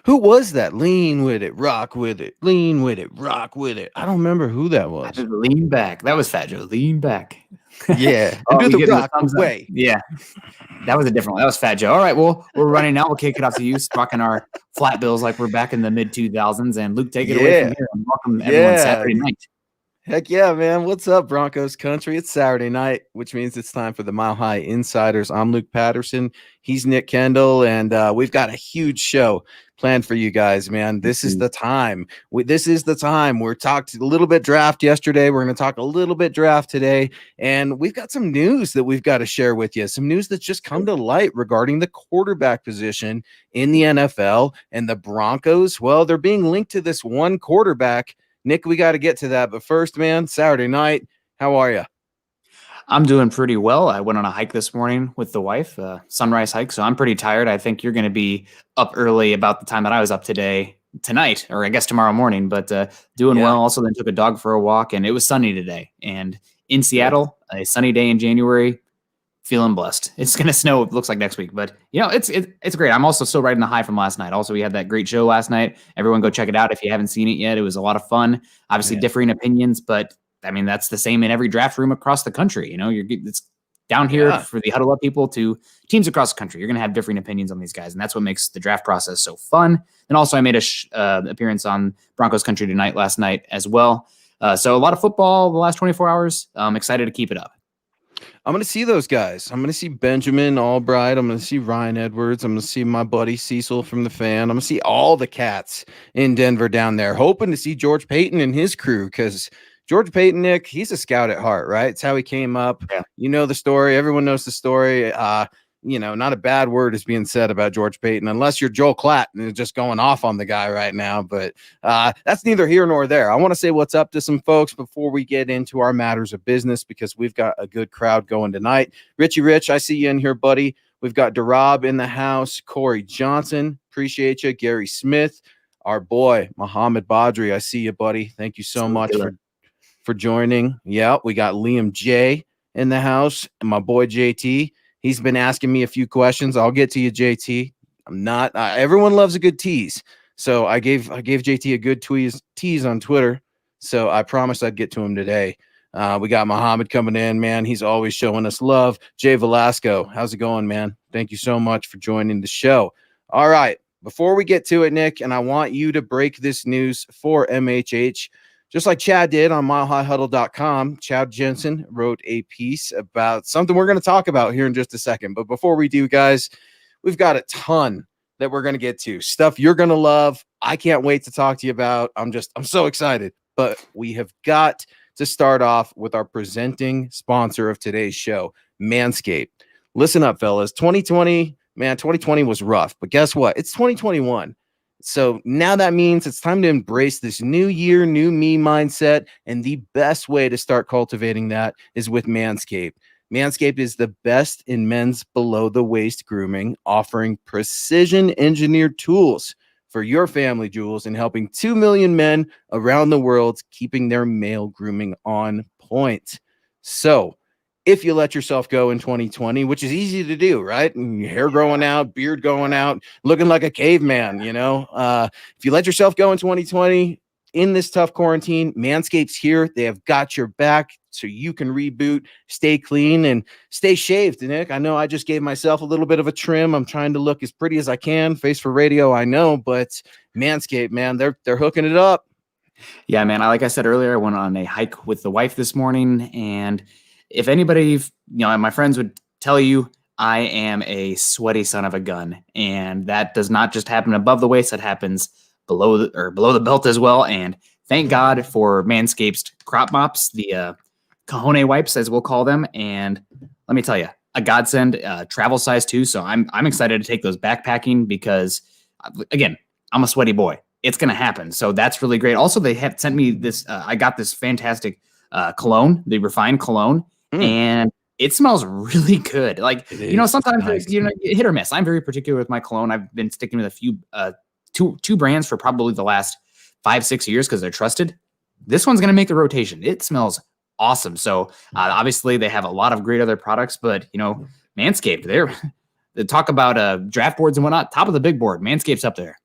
Who was that? Lean with it, rock with it, lean with it, rock with it. I don't remember who that I was. did lean back. That was Fat Joe. Lean back. Yeah, and Oh, do we the getting the rock thumbs up. away. Yeah, that was a different one. That was Fat Joe. All right, well, we're running now. We'll kick it off to you, rocking our flat bills like we're back in the mid 2000s. And Luke, take it away from Yeah, here. And welcome everyone yeah. Saturday night. Heck yeah, man. What's up, Broncos country? It's Saturday night, which means it's time for the Mile High Insiders. I'm Luke Patterson. He's Nick Kendell, and we've got a huge show planned for you guys, man. This is the time. This is the time. We're talked a little bit draft yesterday. We're going to talk a little bit draft today, and we've got some news that we've got to share with you. Some news that's just come to light regarding the quarterback position in the NFL, and the Broncos. Well, they're being linked to this one quarterback. Nick, we got to get to that. But first, man, Saturday night, how are you? I'm doing pretty well. I went on a hike this morning with the wife, sunrise hike. So I'm pretty tired. I think you're going to be up early about the time that I was up tonight, or I guess tomorrow morning, but doing well. Also, then took a dog for a walk, and it was sunny today. And in Seattle, a sunny day in January, feeling blessed. It's going to snow, it looks like next week, but it's great. I'm also still riding the high from last night. Also, we had that great show last night. Everyone go check it out if you haven't seen it yet. It was a lot of fun. Obviously, differing opinions, but I mean, that's the same in every draft room across the country. It's down here for the huddle up people to teams across the country. You're going to have differing opinions on these guys, and that's what makes the draft process so fun. And also, I made a appearance on Broncos Country Tonight last night as well. So a lot of football the last 24 hours. I'm excited to keep it up. I'm going to see those guys. I'm going to see Benjamin Albright. I'm going to see Ryan Edwards. I'm going to see my buddy Cecil from the Fan. I'm going to see all the cats in Denver down there, hoping to see George Paton and his crew, because George Paton, Nick, he's a scout at heart, right? It's how he came up. Yeah. You know the story. Everyone knows the story. Not a bad word is being said about George Paton, unless you're Joel Klatt and just going off on the guy right now. But that's neither here nor there. I want to say what's up to some folks before we get into our matters of business, because we've got a good crowd going tonight. Richie Rich, I see you in here, buddy. We've got Darab in the house. Corey Johnson, appreciate you. Gary Smith, our boy, Muhammad Badri, I see you, buddy. Thank you so much for joining. Yeah, we got Liam J in the house, and my boy JT. He's been asking me a few questions. I'll get to you, JT. I'm not. Everyone loves a good tease, so I gave JT a good tease on Twitter. So I promised I'd get to him today. We got Muhammad coming in, man. He's always showing us love. Jay Velasco, how's it going, man? Thank you so much for joining the show. All right, before we get to it, Nick, and I want you to break this news for MHH. Just like Chad did on milehighhuddle.com, Chad Jensen wrote a piece about something we're going to talk about here in just a second. But before we do, guys, we've got a ton that we're going to get to. Stuff you're going to love. I can't wait to talk to you about. I'm so excited. But we have got to start off with our presenting sponsor of today's show, Manscaped. Listen up, fellas. 2020 was rough. But guess what? It's 2021. So now that means it's time to embrace this new year, new me mindset. And the best way to start cultivating that is with Manscaped. Manscaped is the best in men's below the waist grooming, offering precision engineered tools for your family jewels and helping 2 million men around the world keeping their male grooming on point. So if you let yourself go in 2020, which is easy to do, right? And your hair growing out, beard going out, looking like a caveman, if you let yourself go in 2020 in this tough quarantine, Manscaped's here. They have got your back so you can reboot, stay clean, and stay shaved. Nick, I know I just gave myself a little bit of a trim. I'm trying to look as pretty as I can. Face for radio, I know, but Manscaped, man, they're hooking it up. Yeah, man. Like I said earlier, I went on a hike with the wife this morning, and if anybody, my friends would tell you, I am a sweaty son of a gun, and that does not just happen above the waist; that happens below the belt as well. And thank God for Manscaped's crop mops, the Cajone wipes, as we'll call them. And let me tell you, a godsend, travel size too. So I'm excited to take those backpacking because, again, I'm a sweaty boy. It's going to happen. So that's really great. Also, they have sent me this. I got this fantastic cologne, the refined cologne. And it smells really good. Like, sometimes nice. Hit or miss. I'm very particular with my cologne. I've been sticking with a few, two brands for probably the last 5-6 years because they're trusted. This one's going to make the rotation. It smells awesome. So obviously they have a lot of great other products, but Manscaped, they talk about draft boards and whatnot. Top of the big board, Manscaped's up there.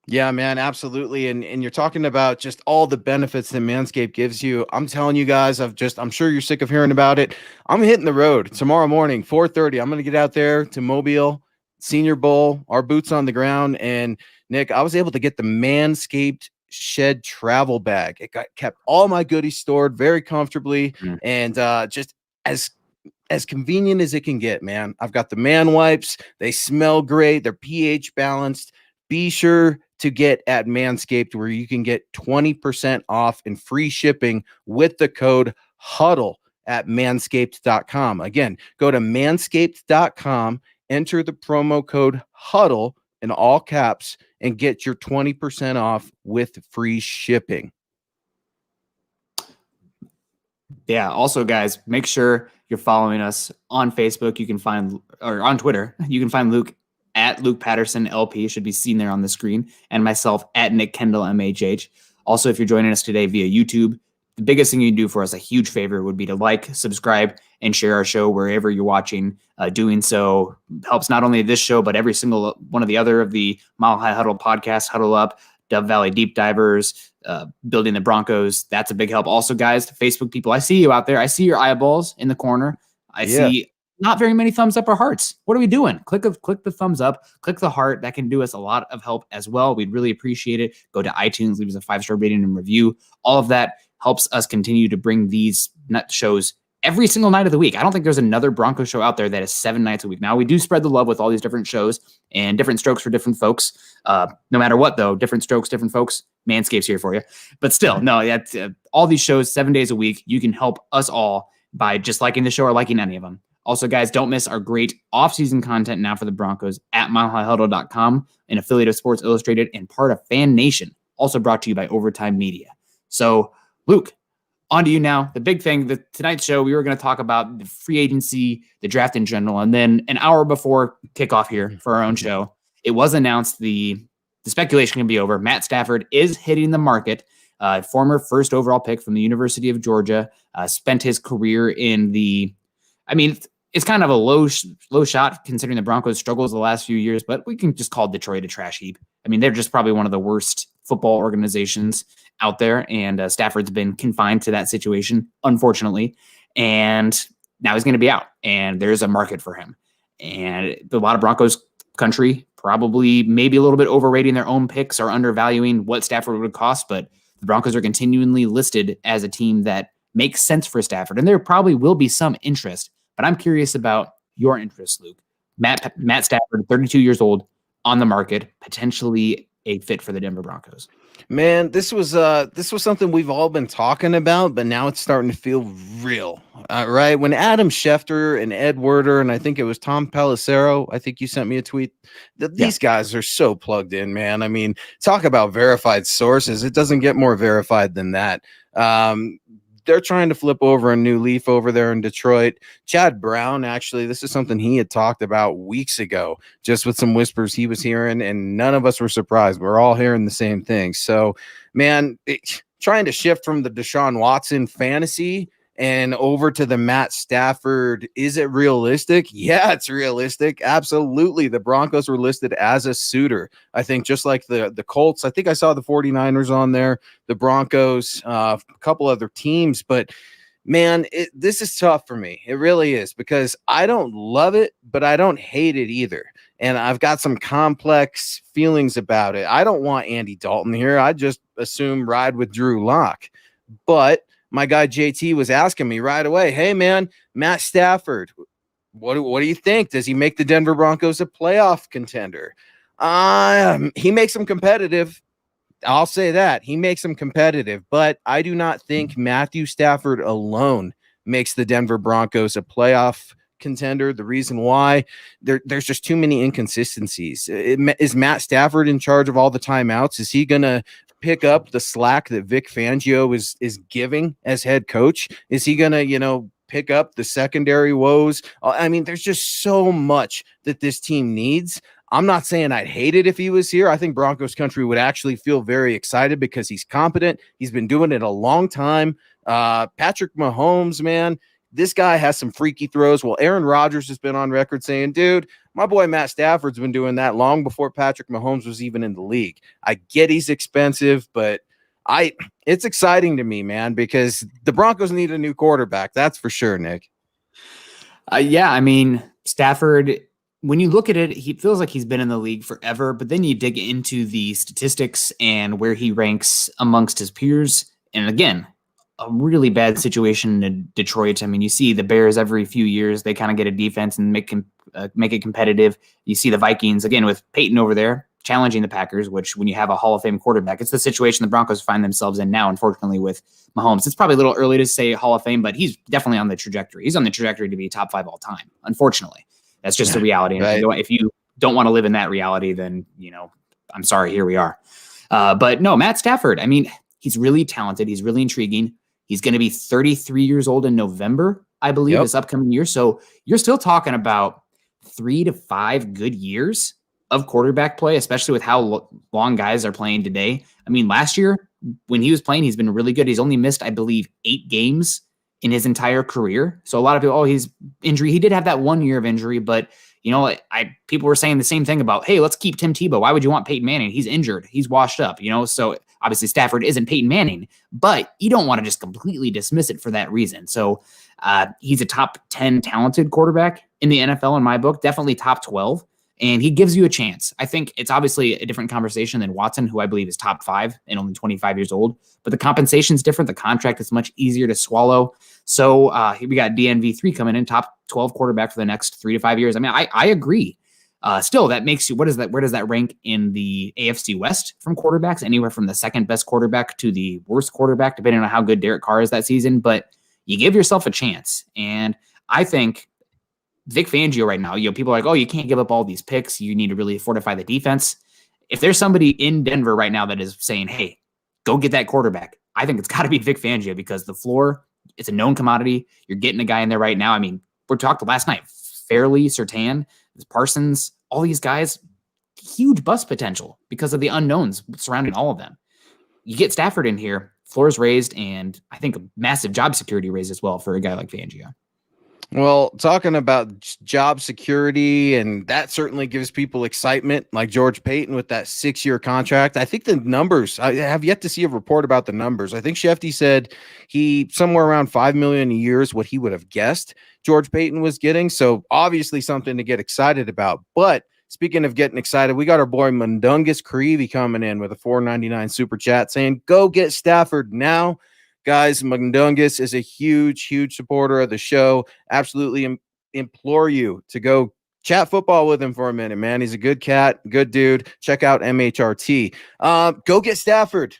Yeah, man, absolutely. And you're talking about just all the benefits that Manscaped gives you. I'm telling you guys, I'm sure you're sick of hearing about it. I'm hitting the road tomorrow morning, 4:30. I'm gonna get out there to Mobile, Senior Bowl, our boots on the ground. And Nick, I was able to get the Manscaped Shed travel bag. It kept all my goodies stored very comfortably and just as as convenient as it can get, man. I've got the man wipes. They smell great. They're pH balanced. Be sure to get at Manscaped, where you can get 20% off and free shipping with the code HUDDLE at manscaped.com. Again, go to manscaped.com, enter the promo code HUDDLE in all caps, and get your 20% off with free shipping. Yeah. Also, guys, make sure you're following us on Facebook. You can find, or on Twitter, you can find Luke at Luke Patterson LP, should be seen there on the screen, and myself at Nick Kendell MHH. Also, if you're joining us today via YouTube, the biggest thing you can do for us, a huge favor, would be to like, subscribe, and share our show wherever you're watching. Doing so helps not only this show, but every single one of the other of the Mile High Huddle podcasts, Huddle Up, Dove Valley Deep Divers, Building the Broncos. That's a big help. Also, guys, Facebook people, I see you out there. I see your eyeballs in the corner. I see not very many thumbs up or hearts. What are we doing? Click the thumbs up, click the heart. That can do us a lot of help as well. We'd really appreciate it. Go to iTunes, leave us a 5-star rating and review. All of that helps us continue to bring these nut shows every single night of the week. I don't think there's another Bronco show out there that is 7 nights a week. Now, we do spread the love with all these different shows and different strokes for different folks. No matter what, though, different strokes, different folks. Manscaped's here for you. But still, no, that's all these shows 7 days a week. You can help us all by just liking the show or liking any of them. Also, guys, don't miss our great off-season content now for the Broncos at milehighhuddle.com, an affiliate of Sports Illustrated and part of Fan Nation, also brought to you by Overtime Media. So, Luke, on to you now. The big thing, tonight's show, we were going to talk about the free agency, the draft in general, and then an hour before kickoff here for our own show, it was announced the speculation can be over. Matt Stafford is hitting the market. Former first overall pick from the University of Georgia, spent his career in it's kind of a low shot considering the Broncos' struggles the last few years, but we can just call Detroit a trash heap. I mean, they're just probably one of the worst football organizations out there, and Stafford's been confined to that situation, unfortunately, and now he's going to be out, and there's a market for him. And a lot of Broncos country probably maybe a little bit overrating their own picks or undervaluing what Stafford would cost, but the Broncos are continually listed as a team that makes sense for Stafford, and there probably will be some interest. But I'm curious about your interest, Luke. Matt Stafford, 32 years old, on the market, potentially a fit for the Denver Broncos. Man, this was something we've all been talking about, but now it's starting to feel real. Right? When Adam Schefter and Ed Werder, and I think it was Tom Pelissero, I think you sent me a tweet. These guys are so plugged in, man. I mean, talk about verified sources. It doesn't get more verified than that. They're trying to flip over a new leaf over there in Detroit. Chad Brown, actually, this is something he had talked about weeks ago, just with some whispers he was hearing, and none of us were surprised. We're all hearing the same thing. So, man, trying to shift from the Deshaun Watson fantasy and over to the Matt Stafford, is it realistic? Yeah, it's realistic. Absolutely. The Broncos were listed as a suitor. I think just like the Colts. I think I saw the 49ers on there, the Broncos, a couple other teams. But, man, this is tough for me. It really is, because I don't love it, but I don't hate it either. And I've got some complex feelings about it. I don't want Andy Dalton here. I just assume ride with Drew Lock. But my guy JT was asking me right away, hey, man, Matt Stafford, what do you think? Does he make the Denver Broncos a playoff contender? He makes them competitive. I'll say that. He makes them competitive, but I do not think Matthew Stafford alone makes the Denver Broncos a playoff contender. The reason why, there's just too many inconsistencies. Is Matt Stafford in charge of all the timeouts? Is he going to pick up the slack that Vic Fangio is giving as head coach? Is he going to, pick up the secondary woes? I mean, there's just so much that this team needs. I'm not saying I'd hate it if he was here. I think Broncos country would actually feel very excited because he's competent. He's been doing it a long time. Patrick Mahomes, man, This guy has some freaky throws. Well, Aaron Rodgers has been on record saying, dude, my boy Matt Stafford's been doing that long before Patrick Mahomes was even in the league. I get he's expensive, but it's exciting to me, man, because the Broncos need a new quarterback. That's for sure, Nick. Yeah, I mean, Stafford, when you look at it, he feels like he's been in the league forever, but then you dig into the statistics and where he ranks amongst his peers. And again, a really bad situation in Detroit. I mean, you see the Bears every few years, they kind of get a defense and make it competitive. You see the Vikings, again, with Peyton over there, challenging the Packers, which when you have a Hall of Fame quarterback, it's the situation the Broncos find themselves in now, unfortunately, with Mahomes. It's probably a little early to say Hall of Fame, but he's definitely on the trajectory. He's on the trajectory to be top 5 all time, unfortunately. That's just the reality. And right. if you don't want to live in that reality, then, I'm sorry, here we are. But no, Matt Stafford, I mean, he's really talented. He's really intriguing. He's going to be 33 years old in November, I believe, this upcoming year. So you're still talking about 3 to 5 good years of quarterback play, especially with how long guys are playing today. I mean, last year when he was playing, he's been really good. He's only missed, I believe, 8 games in his entire career. So a lot of people, he's injury. He did have that 1 year of injury, but people were saying the same thing about, hey, let's keep Tim Tebow. Why would you want Peyton Manning? He's injured. He's washed up, So obviously Stafford isn't Peyton Manning, but you don't want to just completely dismiss it for that reason. So he's a top 10 talented quarterback in the NFL in my book, definitely top 12. And he gives you a chance. I think it's obviously a different conversation than Watson, who I believe is top 5 and only 25 years old. But the compensation's different. The contract is much easier to swallow. So here we got DNV3 coming in, top 12 quarterback for the next 3 to 5 years. I mean, I agree. Still, that makes you, where does that rank in the AFC West from quarterbacks? Anywhere from the second best quarterback to the worst quarterback, depending on how good Derek Carr is that season. But you give yourself a chance. And I think Vic Fangio right now, people are like, oh, you can't give up all these picks. You need to really fortify the defense. If there's somebody in Denver right now that is saying, hey, go get that quarterback, I think it's got to be Vic Fangio, because the floor, it's a known commodity. You're getting a guy in there right now. I mean, we talked last night, Fairley, Surtain, Parsons, all these guys, huge bust potential because of the unknowns surrounding all of them. You get Stafford in here, floors raised, and I think a massive job security raised as well for a guy like Fangio. Well, talking about job security, and that certainly gives people excitement, like George Paton with that 6-year contract. I think the numbers, I have yet to see a report about the numbers. I think Shefty said he somewhere around $5 million a year is what he would have guessed George Paton was getting. So obviously something to get excited about. But speaking of getting excited, we got our boy Mundungus Creevy coming in with a $4.99 super chat saying, go get Stafford now. Guys, Mundungus is a huge, huge supporter of the show. Absolutely implore you to go chat football with him for a minute, man. He's a good cat, good dude. Check out MHRT. Go get Stafford.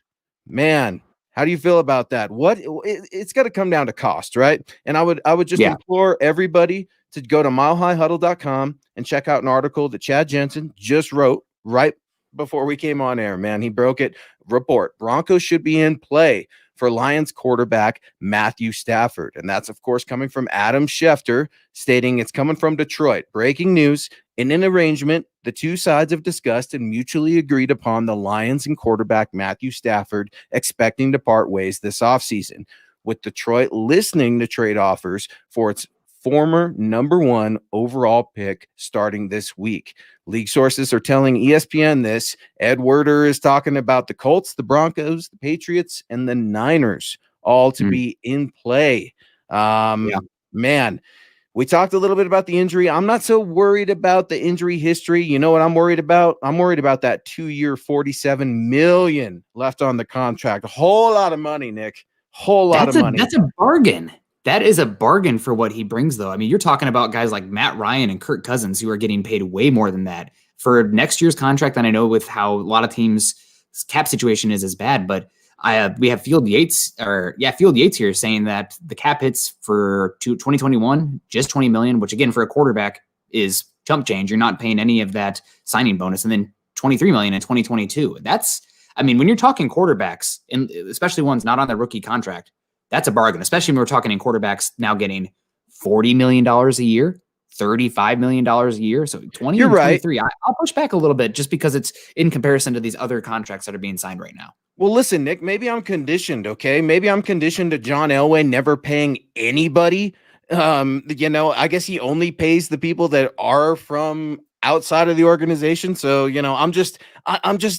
Man, how do you feel about that? It's got to come down to cost, right? And I would just implore everybody to go to milehighhuddle.com and check out an article that Chad Jensen just wrote right before we came on air, man. He broke it. Report. Broncos should be in play for Lions quarterback Matthew Stafford. And that's, of course, coming from Adam Schefter, stating it's coming from Detroit. Breaking news: in an arrangement, the two sides have discussed and mutually agreed upon the Lions and quarterback Matthew Stafford expecting to part ways this offseason, with Detroit listening to trade offers for its former number 1 overall pick starting this week. League sources are telling ESPN this. Ed Werder is talking about the Colts, the Broncos, the Patriots, and the Niners all to be in play. Man, we talked a little bit about the injury. I'm not so worried about the injury history. You know what I'm worried about? I'm worried about that 2-year, $47 million left on the contract. A whole lot of money, Nick. Whole lot of money. That's a bargain. That is a bargain for what he brings, though. I mean, you're talking about guys like Matt Ryan and Kirk Cousins who are getting paid way more than that for next year's contract. And I know with how a lot of teams' cap situation is as bad, but we have Field Yates here saying that the cap hits for 2021 just $20 million, which again for a quarterback is chump change. You're not paying any of that signing bonus, and then $23 million in 2022. That's, I mean, when you're talking quarterbacks, and especially ones not on their rookie contract, that's a bargain, especially when we're talking in quarterbacks now getting $40 million a year, $35 million a year. So 20 You're and right. 23. I'll push back a little bit just because it's in comparison to these other contracts that are being signed right now. Well, listen, Nick, maybe I'm conditioned, okay? Maybe I'm conditioned to John Elway never paying anybody I guess he only pays the people that are from outside of the organization. So, I'm just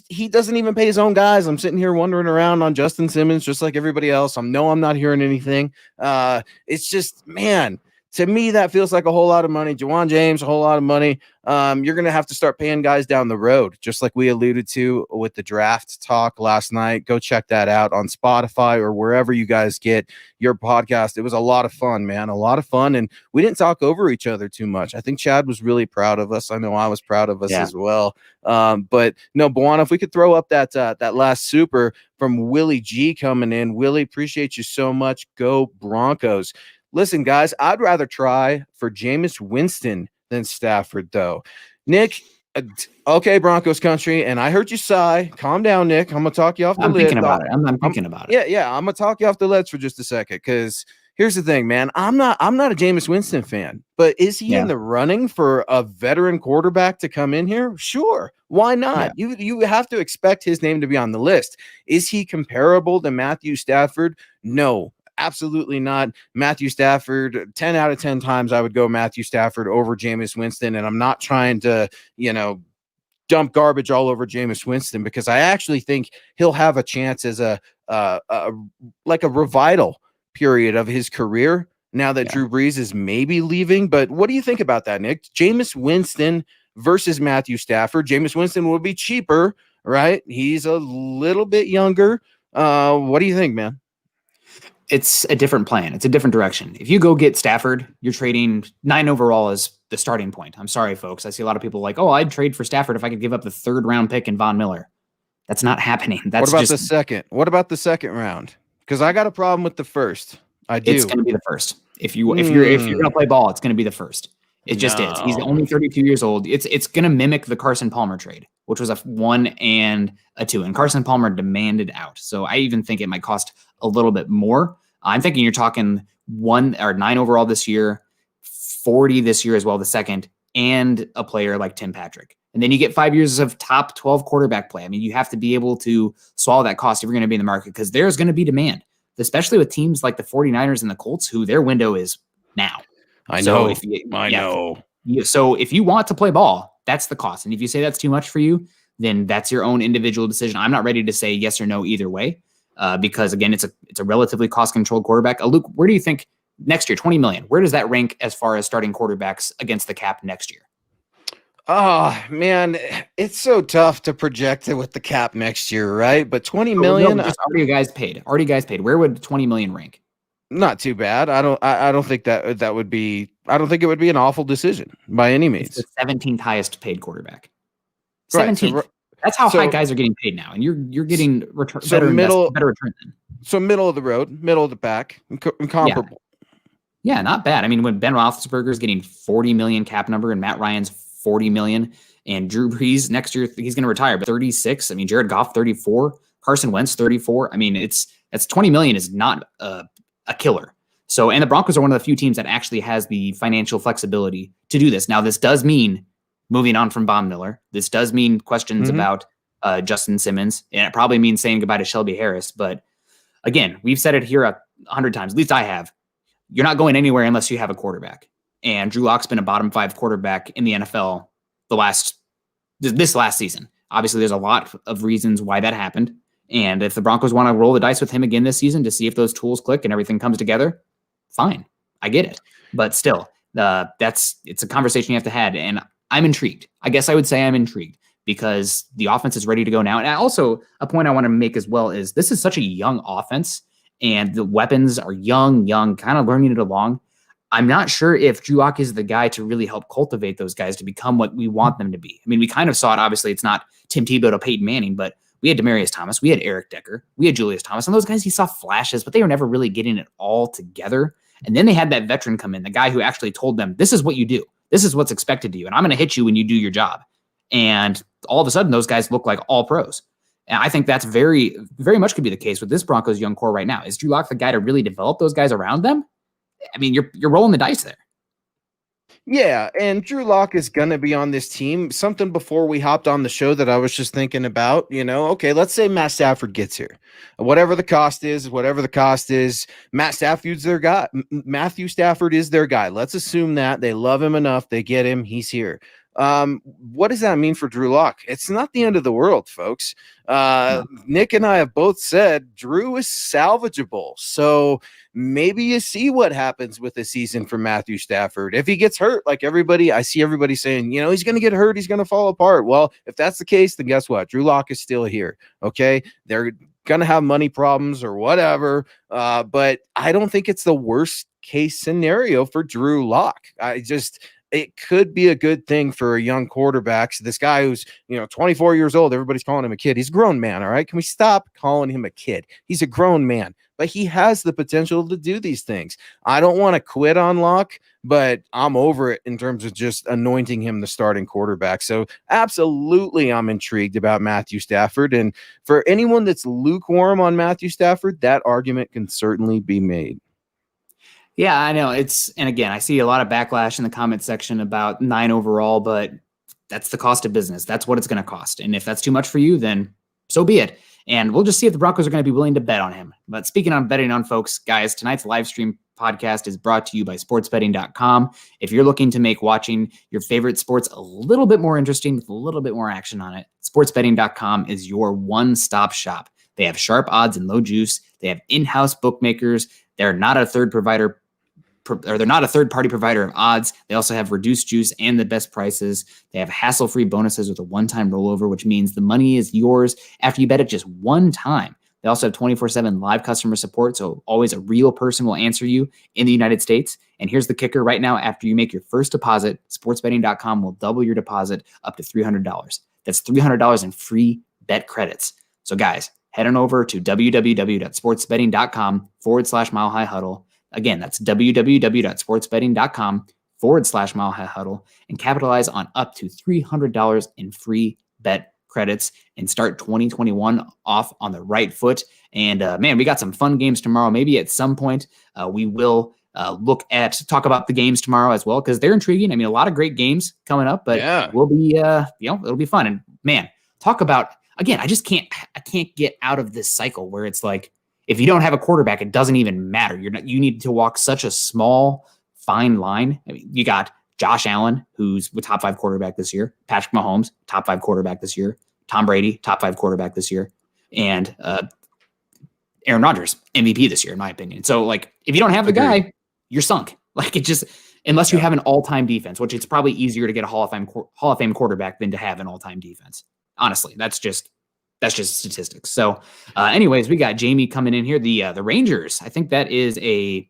he doesn't even pay his own guys. I'm sitting here wandering around on Justin Simmons just like everybody else. I'm not hearing anything. It's just, man, to me that feels like a whole lot of money. Juwan James, a whole lot of money. You're going to have to start paying guys down the road, just like we alluded to with the draft talk last night. Go check that out on Spotify or wherever you guys get your podcast. It was a lot of fun, man, a lot of fun. And we didn't talk over each other too much. I think Chad was really proud of us. I know I was proud of us as well. But no, Buana, if we could throw up that last super from Willie G coming in. Willie, appreciate you so much. Go Broncos. Listen, guys, I'd rather try for Jameis Winston than Stafford, though. Nick, okay, Broncos country, and I heard you sigh. Calm down, Nick. I'm gonna talk you off the lid. I'm thinking about it. I'm thinking about it. Yeah. I'm gonna talk you off the leads for just a second, because here's the thing, man. I'm not a Jameis Winston fan, but is he in the running for a veteran quarterback to come in here? Sure. Why not? Yeah. You have to expect his name to be on the list. Is he comparable to Matthew Stafford? No. Absolutely not. Matthew Stafford, 10 out of 10 times I would go Matthew Stafford over Jameis Winston, and I'm not trying to, dump garbage all over Jameis Winston, because I actually think he'll have a chance as a revival period of his career now that Drew Brees is maybe leaving. But what do you think about that, Nick? Jameis Winston versus Matthew Stafford. Jameis Winston will be cheaper, right? He's a little bit younger. What do you think, man? It's a different plan. It's a different direction. If you go get Stafford, you're trading 9 overall as the starting point. I'm sorry, folks. I see a lot of people like, I'd trade for Stafford if I could give up the 3rd round pick in Von Miller. That's not happening. What about the second? What about the second round? Because I got a problem with the first. I do. It's going to be the first. If you're going to play ball, it's going to be the first. It just is. He's only 32 years old. It's going to mimic the Carson Palmer trade, which was a 1 and a 2, and Carson Palmer demanded out. So I even think it might cost a little bit more. I'm thinking you're talking 9 overall this year, 40 this year as well, the second, and a player like Tim Patrick. And then you get 5 years of top 12 quarterback play. I mean, you have to be able to swallow that cost if you're going to be in the market, because there's going to be demand, especially with teams like the 49ers and the Colts, who their window is now. I know. So if you want to play ball, that's the cost. And if you say that's too much for you, then that's your own individual decision. I'm not ready to say yes or no either way. Because again, it's a relatively cost-controlled quarterback. Luke, where do you think next year, $20 million, where does that rank as far as starting quarterbacks against the cap next year? Oh, man, it's so tough to project it with the cap next year, right? But $20 million, already guys paid. Where would $20 million rank? Not too bad. I don't think that would be. I don't think it would be an awful decision by any means. It's the 17th highest paid quarterback. 17th. Right, that's how high guys are getting paid now, and you're getting better return than. So middle of the road, middle of the pack, comparable. Yeah, not bad. I mean, when Ben Roethlisberger is getting $40 million cap number and Matt Ryan's $40 million, and Drew Brees next year he's going to retire, but 36. I mean, Jared Goff 34, Carson Wentz 34. I mean, that's $20 million is not a killer. So, and the Broncos are one of the few teams that actually has the financial flexibility to do this. Now, this does mean moving on from Von Miller. This does mean questions about Justin Simmons, and it probably means saying goodbye to Shelby Harris. But again, we've said it here 100 times, at least I have. You're not going anywhere unless you have a quarterback. And Drew Lock's been a bottom 5 quarterback in the NFL this last season. Obviously, there's a lot of reasons why that happened. And if the Broncos want to roll the dice with him again this season to see if those tools click and everything comes together, fine. I get it. But still, it's a conversation you have to have. And I'm intrigued. I guess I would say I'm intrigued because the offense is ready to go now. And also, a point I want to make as well is this is such a young offense, and the weapons are young, kind of learning it along. I'm not sure if Drew Lock is the guy to really help cultivate those guys to become what we want them to be. I mean, we kind of saw it. Obviously, it's not Tim Tebow to Peyton Manning, but we had Demaryius Thomas, we had Eric Decker, we had Julius Thomas, and those guys, he saw flashes, but they were never really getting it all together. And then they had that veteran come in, the guy who actually told them, this is what you do. This is what's expected of you, and I'm going to hit you when you do your job. And all of a sudden, those guys look like all pros. And I think that's very, very much could be the case with this Broncos young core right now. Is Drew Lock the guy to really develop those guys around them? I mean, you're rolling the dice there. Yeah, and Drew Lock is going to be on this team. Something before we hopped on the show that I was just thinking about, okay, let's say Matt Stafford gets here. Whatever the cost is, Matt Stafford's their guy. Matthew Stafford is their guy. Let's assume that they love him enough, they get him, he's here. What does that mean for Drew Lock? It's not the end of the world, folks. No. Nick and I have both said Drew is salvageable. So maybe you see what happens with the season for Matthew Stafford. If he gets hurt, like I see everybody saying, he's going to get hurt, he's going to fall apart. Well, if that's the case, then guess what? Drew Lock is still here. Okay. They're going to have money problems or whatever. But I don't think it's the worst case scenario for Drew Lock. It could be a good thing for a young quarterback. So this guy who's, 24 years old, everybody's calling him a kid. He's a grown man. All right. Can we stop calling him a kid? He's a grown man, but he has the potential to do these things. I don't want to quit on Lock, but I'm over it in terms of just anointing him the starting quarterback. So absolutely, I'm intrigued about Matthew Stafford. And for anyone that's lukewarm on Matthew Stafford, that argument can certainly be made. Yeah, I know. And again, I see a lot of backlash in the comment section about 9 overall, but that's the cost of business. That's what it's going to cost. And if that's too much for you, then so be it. And we'll just see if the Broncos are going to be willing to bet on him. But speaking on betting on folks, guys, tonight's live stream podcast is brought to you by sportsbetting.com. If you're looking to make watching your favorite sports a little bit more interesting with a little bit more action on it, sportsbetting.com is your one-stop shop. They have sharp odds and low juice. They have in-house bookmakers. They're not a they're not a third-party provider of odds. They also have reduced juice and the best prices. They have hassle-free bonuses with a one-time rollover, which means the money is yours after you bet it just one time. They also have 24/7 live customer support, so always a real person will answer you in the United States. And here's the kicker right now. After you make your first deposit, sportsbetting.com will double your deposit up to $300. That's $300 in free bet credits. So guys, head on over to www.sportsbetting.com/Mile High Huddle. Again, that's www.sportsbetting.com/Mile High Huddle and capitalize on up to $300 in free bet credits and start 2021 off on the right foot. And man, we got some fun games tomorrow. Maybe at some point we will talk about the games tomorrow as well, because they're intriguing. I mean, a lot of great games coming up, but we'll be, it'll be fun. And man, talk about, again, I can't get out of this cycle where it's like, if you don't have a quarterback, it doesn't even matter. You need to walk such a small, fine line. I mean, you got Josh Allen, who's the top 5 quarterback this year. Patrick Mahomes, top 5 quarterback this year. Tom Brady, top 5 quarterback this year. And Aaron Rodgers, MVP this year, in my opinion. So, like, if you don't have the guy, you're sunk. Like, it just, unless you have an all-time defense, which it's probably easier to get a Hall of Fame quarterback than to have an all-time defense. Honestly, that's just statistics. So anyways, we got Jamie coming in here. The Rangers, I think that is a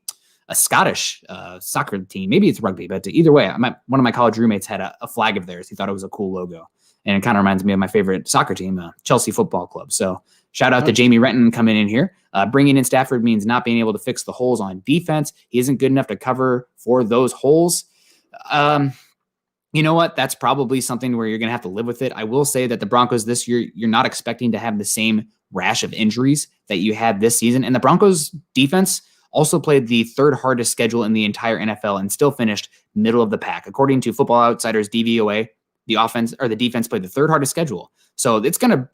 Scottish soccer team. Maybe it's rugby, but either way, one of my college roommates had a flag of theirs. He thought it was a cool logo. And it kind of reminds me of my favorite soccer team, Chelsea Football Club. So shout out to Jamie Renton coming in here. Bringing in Stafford means not being able to fix the holes on defense. He isn't good enough to cover for those holes. You know what? That's probably something where you're going to have to live with it. I will say that the Broncos this year, you're not expecting to have the same rash of injuries that you had this season. And the Broncos defense also played the 3rd hardest schedule in the entire NFL and still finished middle of the pack. According to Football Outsiders DVOA, the defense played the 3rd hardest schedule. So it's going to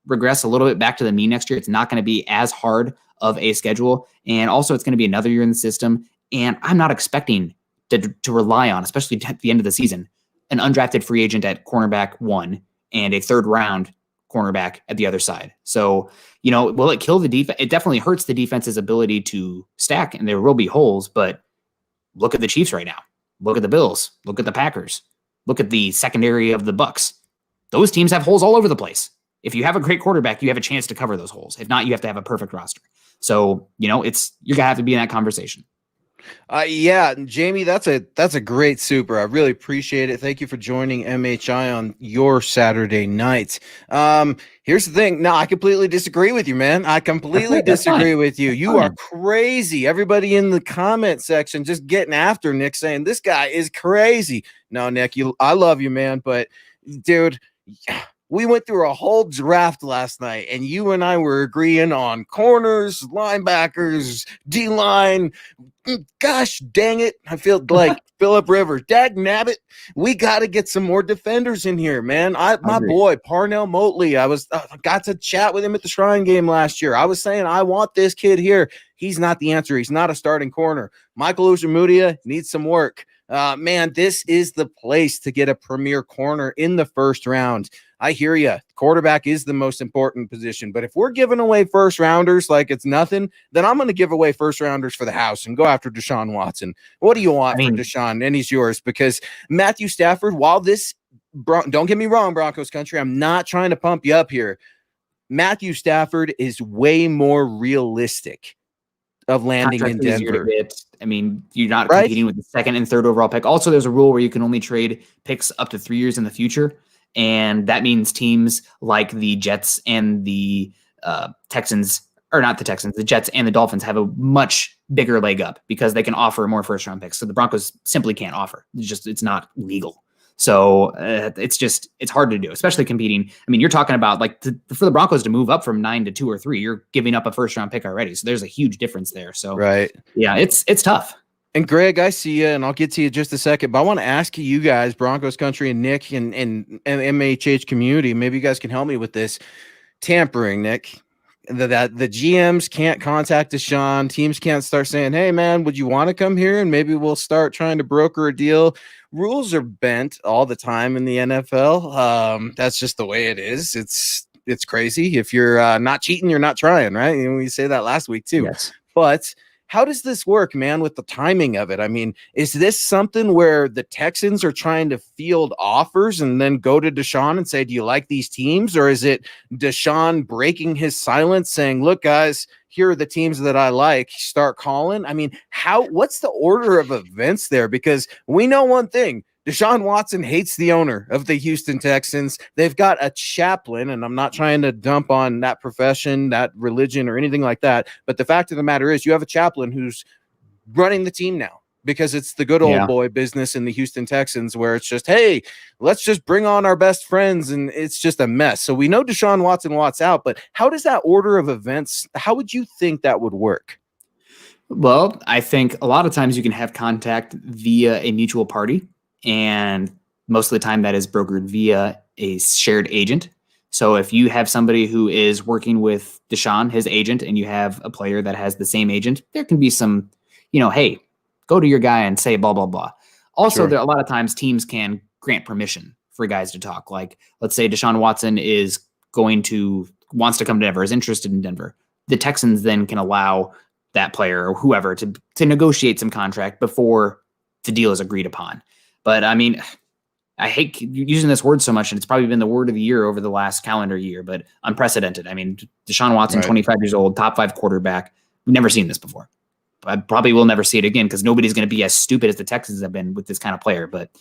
regress a little bit back to the mean next year. It's not going to be as hard of a schedule. And also it's going to be another year in the system. And I'm not expecting to rely on, especially at the end of the season, an undrafted free agent at cornerback 1 and a 3rd round cornerback at the other side. So, will it kill the defense? It definitely hurts the defense's ability to stack, and there will be holes, but look at the Chiefs right now. Look at the Bills. Look at the Packers. Look at the secondary of the Bucks. Those teams have holes all over the place. If you have a great quarterback, you have a chance to cover those holes. If not, you have to have a perfect roster. So, you're going to have to be in that conversation. Yeah, Jamie, that's a great super. I really appreciate it. Thank you for joining MHI on your Saturday night. Here's the thing. No, I completely disagree with you, man. I completely disagree with you. You are crazy. Everybody in the comment section just getting after Nick, saying this guy is crazy. No, Nick, I love you, man, but dude, we went through a whole draft last night, and you and I were agreeing on corners, linebackers, D-line, Gosh dang it. I feel like Phillip Rivers. Dag nabbit. We got to get some more defenders in here, man. My boy, Parnell Motley, I got to chat with him at the Shrine game last year. I was saying, I want this kid here. He's not the answer. He's not a starting corner. Michael Ojemudia needs some work. Man, this is the place to get a premier corner in the first round. I hear you. Quarterback is the most important position. But if we're giving away first rounders like it's nothing, then I'm going to give away first rounders for the house and go after Deshaun Watson. What do you want for Deshaun? And he's yours, because Matthew Stafford, while this, don't get me wrong, Broncos country, I'm not trying to pump you up here. Matthew Stafford is way more realistic of landing in Denver. I mean, you're not competing with the second and third overall pick. Also, there's a rule where you can only trade picks up to 3 years in the future. And that means teams like the Jets and the Texans, or not the Texans, the Jets and the Dolphins have a much bigger leg up because they can offer more first round picks. So the Broncos simply can't offer. It's not legal. So it's hard to do, especially competing. I mean, you're talking about for the Broncos to move up from 9 to 2 or 3, you're giving up a first round pick already. So there's a huge difference there. So yeah, it's tough. And Greg, I see you, and I'll get to you in just a second, but I want to ask you guys, Broncos country and Nick and MHH community, maybe you guys can help me with this. Tampering, Nick, that the GMs can't contact Deshaun, teams can't start saying, hey, man, would you want to come here? And maybe we'll start trying to broker a deal. Rules are bent all the time in the NFL. That's just the way it is. It's crazy. If you're not cheating, you're not trying, right? And we say that last week too. Yes. But how does this work, man, with the timing of it? I mean, is this something where the Texans are trying to field offers and then go to Deshaun and say, do you like these teams? Or is it Deshaun breaking his silence saying, look, guys, here are the teams that I like, start calling? I mean, what's the order of events there? Because we know one thing. Deshaun Watson hates the owner of the Houston Texans. They've got a chaplain, and I'm not trying to dump on that profession, that religion, or anything like that. But the fact of the matter is you have a chaplain who's running the team now because it's the good old boy business in the Houston Texans where it's just, hey, let's just bring on our best friends, and it's just a mess. So we know Deshaun Watson wants out, but how does that order of events, how would you think that would work? Well, I think a lot of times you can have contact via a mutual party. And most of the time that is brokered via a shared agent. So if you have somebody who is working with Deshaun, his agent, and you have a player that has the same agent, there can be some, hey, go to your guy and say blah, blah, blah. Also, there a lot of times teams can grant permission for guys to talk. Like, let's say Deshaun Watson wants to come to Denver, is interested in Denver. The Texans then can allow that player or whoever to negotiate some contract before the deal is agreed upon. But I mean, I hate using this word so much, and it's probably been the word of the year over the last calendar year, but unprecedented. I mean, Deshaun Watson, 25 years old, top 5 quarterback. We've never seen this before. I probably will never see it again because nobody's going to be as stupid as the Texans have been with this kind of player. But,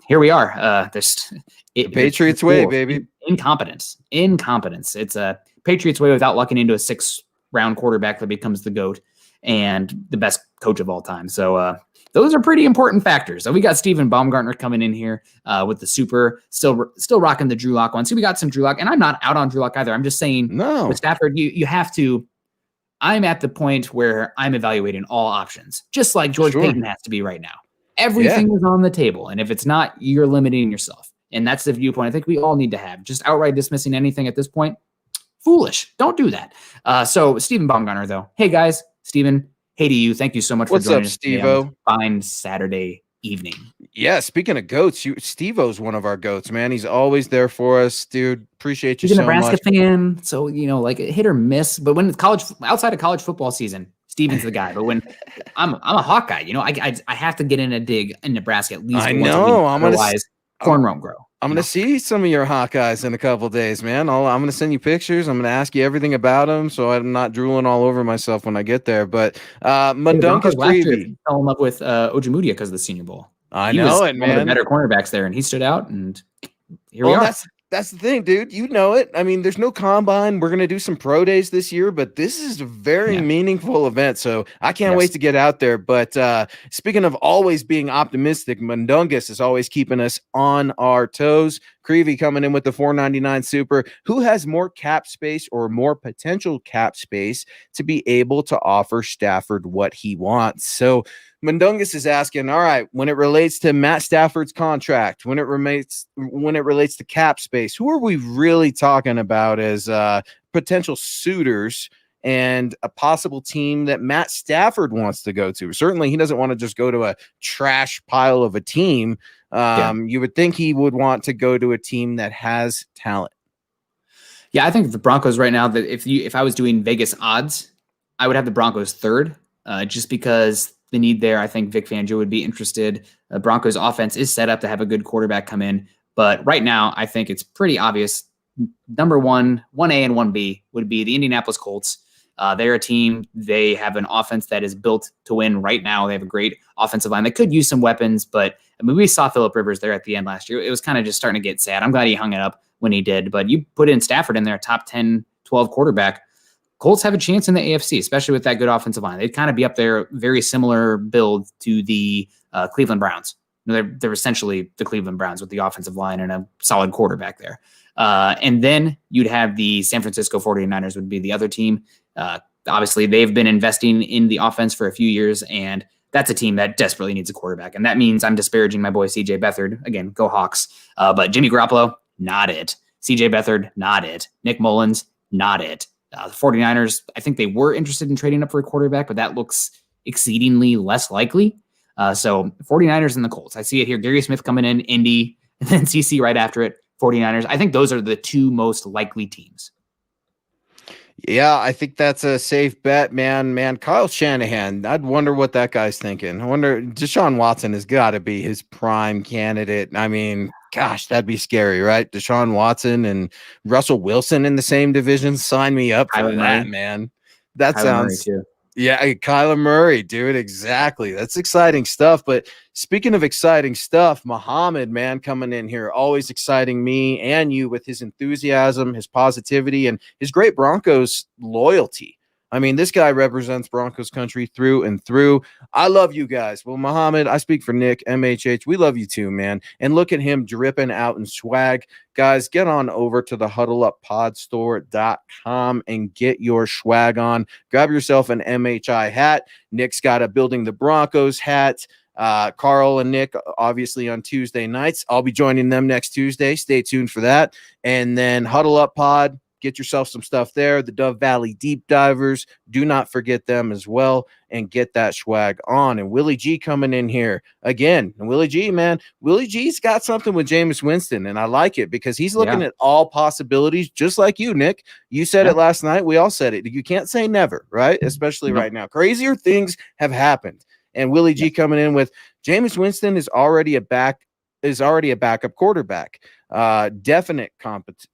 here we are. The Patriots way, baby. Incompetence. It's a Patriots way without lucking into a 6th-round quarterback that becomes the GOAT and the best coach of all time. So, those are pretty important factors. So we got Stephen Baumgartner coming in here with the super, still rocking the Drew Lock one. So we got some Drew Lock, and I'm not out on Drew Lock either. I'm just saying, with Stafford, you have to. I'm at the point where I'm evaluating all options, just like George Paton has to be right now. Everything is on the table, and if it's not, you're limiting yourself, and that's the viewpoint I think we all need to have. Just outright dismissing anything at this point, foolish. Don't do that. So Stephen Baumgartner, though, hey guys, Stephen. Hey to you. Thank you so much for joining us. Steve-O? Fine Saturday evening. Yeah, speaking of goats, Steve-O's one of our goats, man. He's always there for us, dude. Appreciate you so much. He's a Nebraska fan, so like hit or miss. But when it's outside of college football season, Steven's the guy. But when I'm a Hawk guy, I have to get in a dig in Nebraska at least. I know. Otherwise, corn won't grow. I'm going to see some of your Hawkeyes in a couple of days, man. I'm going to send you pictures. I'm going to ask you everything about them so I'm not drooling all over myself when I get there. But Madunka's preview. Fell in love with Ojemudia because of the Senior Bowl. I know it, man. One of the better cornerbacks there, and he stood out, and here we are. That's the thing, dude. You know it. I mean, there's no combine. We're going to do some pro days this year, but this is a very Yeah. meaningful event. So I can't wait Yes. to get out there. But speaking of always being optimistic, Mundungus is always keeping us on our toes. Creevy coming in with the 499 super. Who has more cap space or more potential cap space to be able to offer Stafford what he wants? So Mundungus is asking, all right, when it relates to Matt Stafford's contract, when it relates to cap space, who are we really talking about as potential suitors and a possible team that Matt Stafford wants to go to? Certainly, he doesn't want to just go to a trash pile of a team. You would think he would want to go to a team that has talent. Yeah, I think the Broncos right now, that if I was doing Vegas odds, I would have the Broncos third, just because the need there. I think Vic Fangio would be interested. Broncos offense is set up to have a good quarterback come in, but right now I think it's pretty obvious. Number 1A and 1B would be the Indianapolis Colts. They're a team. They have an offense that is built to win right now. They have a great offensive line. They could use some weapons, but I mean, we saw Phillip Rivers there at the end last year. It was kind of just starting to get sad. I'm glad he hung it up when he did, but you put in Stafford in there, top 10, 12 quarterback. Colts have a chance in the AFC, especially with that good offensive line. They'd kind of be up there, very similar build to the Cleveland Browns. They're essentially the Cleveland Browns with the offensive line and a solid quarterback there. And then you'd have the San Francisco 49ers would be the other team. Obviously, they've been investing in the offense for a few years, and that's a team that desperately needs a quarterback. And that means I'm disparaging my boy CJ Beathard. Again, go Hawks. But Jimmy Garoppolo, not it. CJ Beathard, not it. Nick Mullins, not it. The 49ers, I think they were interested in trading up for a quarterback, but that looks exceedingly less likely. So 49ers and the Colts. I see it here. Gary Smith coming in, Indy, and then CC right after it, 49ers. I think those are the two most likely teams. Yeah, I think that's a safe bet, man. Kyle Shanahan, I'd wonder what that guy's thinking. I wonder, Deshaun Watson has got to be his prime candidate. I mean, gosh, that'd be scary, right? Deshaun Watson and Russell Wilson in the same division. Sign me up for that, man. That sounds... Yeah, Kyler Murray, dude, exactly. That's exciting stuff. But speaking of exciting stuff, Muhammad, man, coming in here, always exciting me and you with his enthusiasm, his positivity, and his great Broncos loyalty. I mean, this guy represents Broncos country through and through. I love you guys. Well, Muhammad, I speak for Nick, MHH. We love you too, man. And look at him dripping out in swag. Guys, get on over to the huddleuppodstore.com and get your swag on. Grab yourself an MHI hat. Nick's got a Building the Broncos hat. Carl and Nick, obviously, on Tuesday nights. I'll be joining them next Tuesday. Stay tuned for that. And then Huddle Up Pod. Get yourself some stuff there. The Dove Valley Deep Divers. Do not forget them as well and get that swag on. And Willie G coming in here again. And Willie G, man, Willie G's got something with Jameis Winston, and I like it because he's looking at all possibilities, just like you, Nick. You said it last night. We all said it. You can't say never, right? Especially right now. Crazier things have happened. And Willie G coming in with Jameis Winston is already a backup quarterback. Definite competition.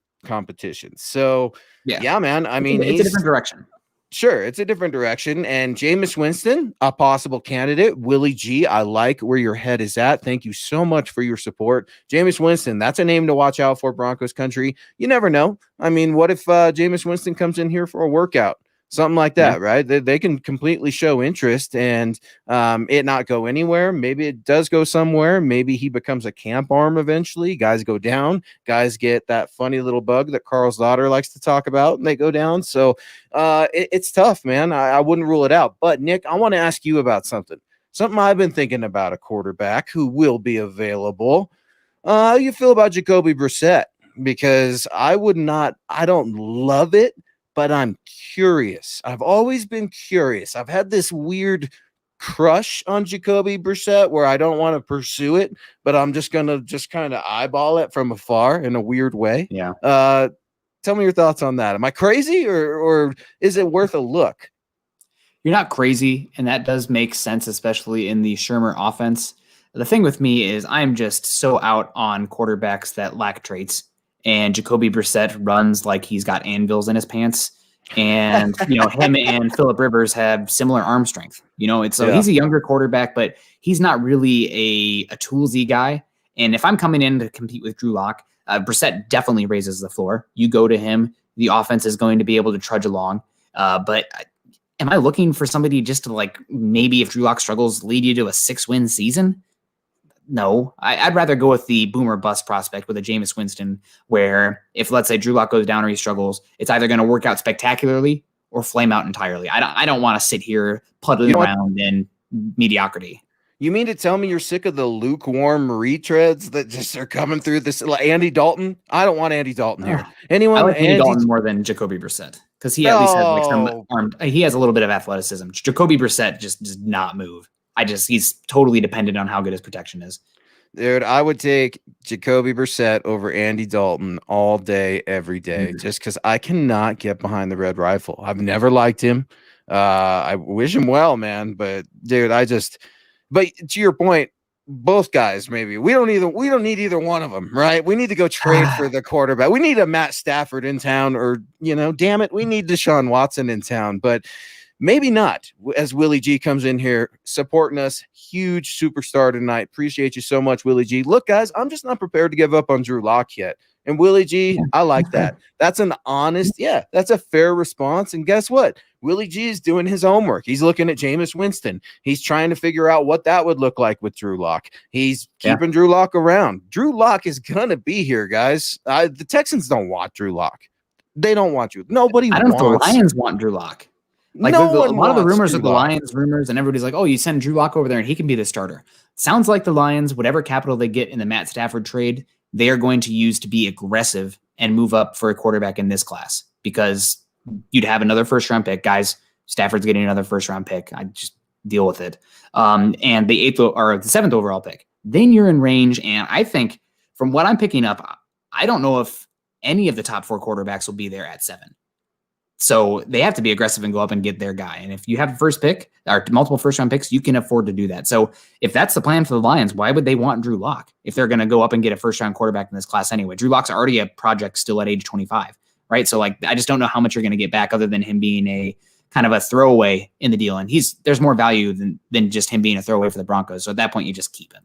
So yeah, man. I mean, it's a different direction. Sure, it's a different direction. And Jameis Winston, a possible candidate. Willie G, I like where your head is at. Thank you so much for your support. Jameis Winston, that's a name to watch out for, Broncos country. You never know. I mean, what if Jameis Winston comes in here for a workout? Something like that, right? They can completely show interest and it not go anywhere. Maybe it does go somewhere. Maybe he becomes a camp arm eventually. Guys go down. Guys get that funny little bug that Carl's daughter likes to talk about, and they go down. So it's tough, man. I wouldn't rule it out. But, Nick, I want to ask you about something I've been thinking about, a quarterback who will be available. How do you feel about Jacoby Brissett? Because I don't love it, but I'm curious. I've always been curious. I've had this weird crush on Jacoby Brissett where I don't want to pursue it, but I'm just going to kind of eyeball it from afar in a weird way. Yeah. Tell me your thoughts on that. Am I crazy or is it worth a look? You're not crazy, and that does make sense, especially in the Shermer offense. The thing with me is I'm just so out on quarterbacks that lack traits. And Jacoby Brissett runs like he's got anvils in his pants. And, him and Phillip Rivers have similar arm strength. He's a younger quarterback, but he's not really a toolsy guy. And if I'm coming in to compete with Drew Lock, Brissett definitely raises the floor. You go to him, the offense is going to be able to trudge along. But am I looking for somebody just to, like, maybe if Drew Lock struggles, lead you to a 6-win season? No, I'd rather go with the boomer bust prospect with a Jameis Winston, where if, let's say, Drew Lock goes down or he struggles, it's either going to work out spectacularly or flame out entirely. I don't want to sit here puddling around in mediocrity. You mean to tell me you're sick of the lukewarm retreads that just are coming through this? Like Andy Dalton? I don't want Andy Dalton here. I like Andy Dalton more than Jacoby Brissett because he at least has like some armed. He has a little bit of athleticism. Jacoby Brissett just does not move. He's totally dependent on how good his protection is. Dude, I would take Jacoby Brissett over Andy Dalton all day, every day, just because I cannot get behind the red rifle. I've never liked him. I wish him well, man. But dude, but to your point, both guys, maybe we don't need either one of them, right? We need to go trade for the quarterback. We need a Matt Stafford in town, or damn it, we need Deshaun Watson in town, but maybe not. As Willie G comes in here supporting us, huge superstar tonight. Appreciate you so much, Willie G. Look, guys, I'm just not prepared to give up on Drew Lock yet. And Willie G, I like that. That's an honest, that's a fair response. And guess what? Willie G is doing his homework. He's looking at Jameis Winston. He's trying to figure out what that would look like with Drew Lock. He's keeping Drew Lock around. Drew Lock is going to be here, guys. The Texans don't want Drew Lock. They don't want you. Nobody wants. I don't know if the Lions want Drew Lock. Like a lot of the rumors are the Lions rumors, and everybody's like, oh, you send Drew Lock over there and he can be the starter. Sounds like the Lions, whatever capital they get in the Matt Stafford trade, they are going to use to be aggressive and move up for a quarterback in this class, because you'd have another first-round pick. Guys, Stafford's getting another first-round pick. I just deal with it. And the 8th or the 7th overall pick. Then you're in range, and I think from what I'm picking up, I don't know if any of the top 4 quarterbacks will be there at 7. So they have to be aggressive and go up and get their guy. And if you have a first pick or multiple first-round picks, you can afford to do that. So if that's the plan for the Lions, why would they want Drew Lock if they're going to go up and get a first-round quarterback in this class anyway? Drew Lock's already a project still at age 25, right? So like, I just don't know how much you're going to get back other than him being a kind of a throwaway in the deal. And there's more value than just him being a throwaway for the Broncos. So at that point, you just keep him.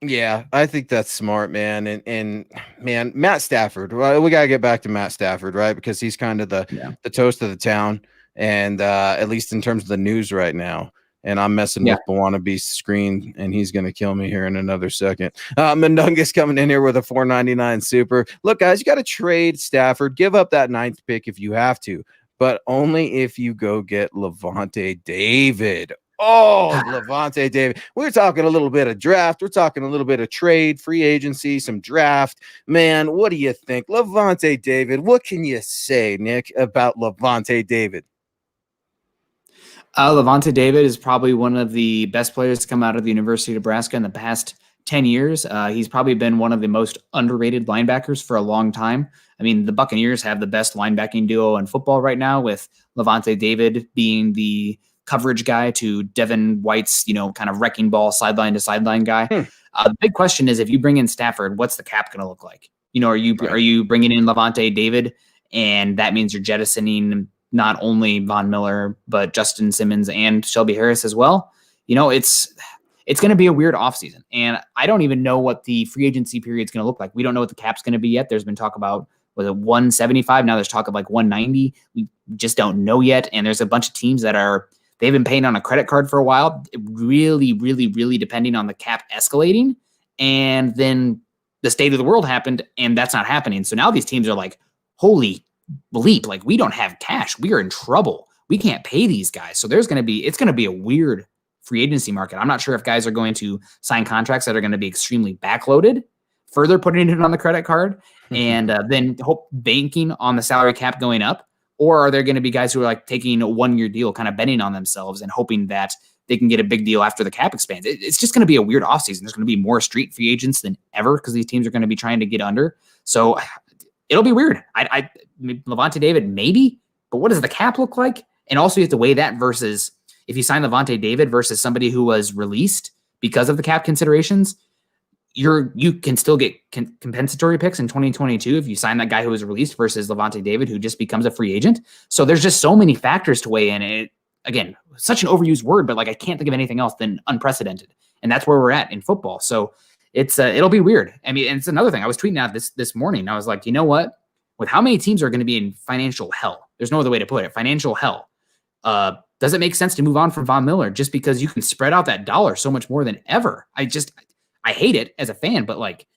Yeah, I think that's smart, man. And man, Matt Stafford, well, we got to get back to Matt Stafford, right? Because he's kind of the toast of the town, and at least in terms of the news right now. And I'm messing with Bawanabe's screen, and he's going to kill me here in another second. Mendungus coming in here with a $4.99 super. Look, guys, you got to trade Stafford. Give up that 9th pick if you have to, but only if you go get Lavonte David. Oh, Lavonte David. We're talking a little bit of draft. We're talking a little bit of trade, free agency, some draft. Man, what do you think? Lavonte David, what can you say, Nick, about Lavonte David? Lavonte David is probably one of the best players to come out of the University of Nebraska in the past 10 years. He's probably been one of the most underrated linebackers for a long time. I mean, the Buccaneers have the best linebacking duo in football right now, with Lavonte David being the coverage guy to Devin White's, kind of wrecking ball sideline to sideline guy. The big question is, if you bring in Stafford, what's the cap going to look like? Are you bringing in Lavonte David, and that means you're jettisoning not only Von Miller but Justin Simmons and Shelby Harris as well? It's going to be a weird offseason, and I don't even know what the free agency period is going to look like. We don't know what the cap's going to be yet. There's been talk about, was it 175? Now there's talk of like 190. We just don't know yet, and there's a bunch of teams that they've been paying on a credit card for a while, really, really, really depending on the cap escalating. And then the state of the world happened, and that's not happening. So now these teams are like, holy bleep, like, we don't have cash. We are in trouble. We can't pay these guys. So it's going to be a weird free agency market. I'm not sure if guys are going to sign contracts that are going to be extremely backloaded, further putting it on the credit card, and then banking on the salary cap going up. Or are there going to be guys who are like taking a 1-year deal, kind of betting on themselves and hoping that they can get a big deal after the cap expands? It's just going to be a weird offseason. There's going to be more street free agents than ever because these teams are going to be trying to get under. So it'll be weird. Lavonte David, maybe, but what does the cap look like? And also you have to weigh that versus if you sign Lavonte David versus somebody who was released because of the cap considerations. You can still get compensatory picks in 2022 if you sign that guy who was released versus Lavonte David, who just becomes a free agent. So there's just so many factors to weigh in. It, again, such an overused word, but like, I can't think of anything else than unprecedented. And that's where we're at in football. So it'll be weird. I mean, and it's another thing. I was tweeting out this morning. I was like, you know what? With how many teams are going to be in financial hell, there's no other way to put it. Financial hell. Does it make sense to move on from Von Miller just because you can spread out that dollar so much more than ever? I hate it as a fan, but like,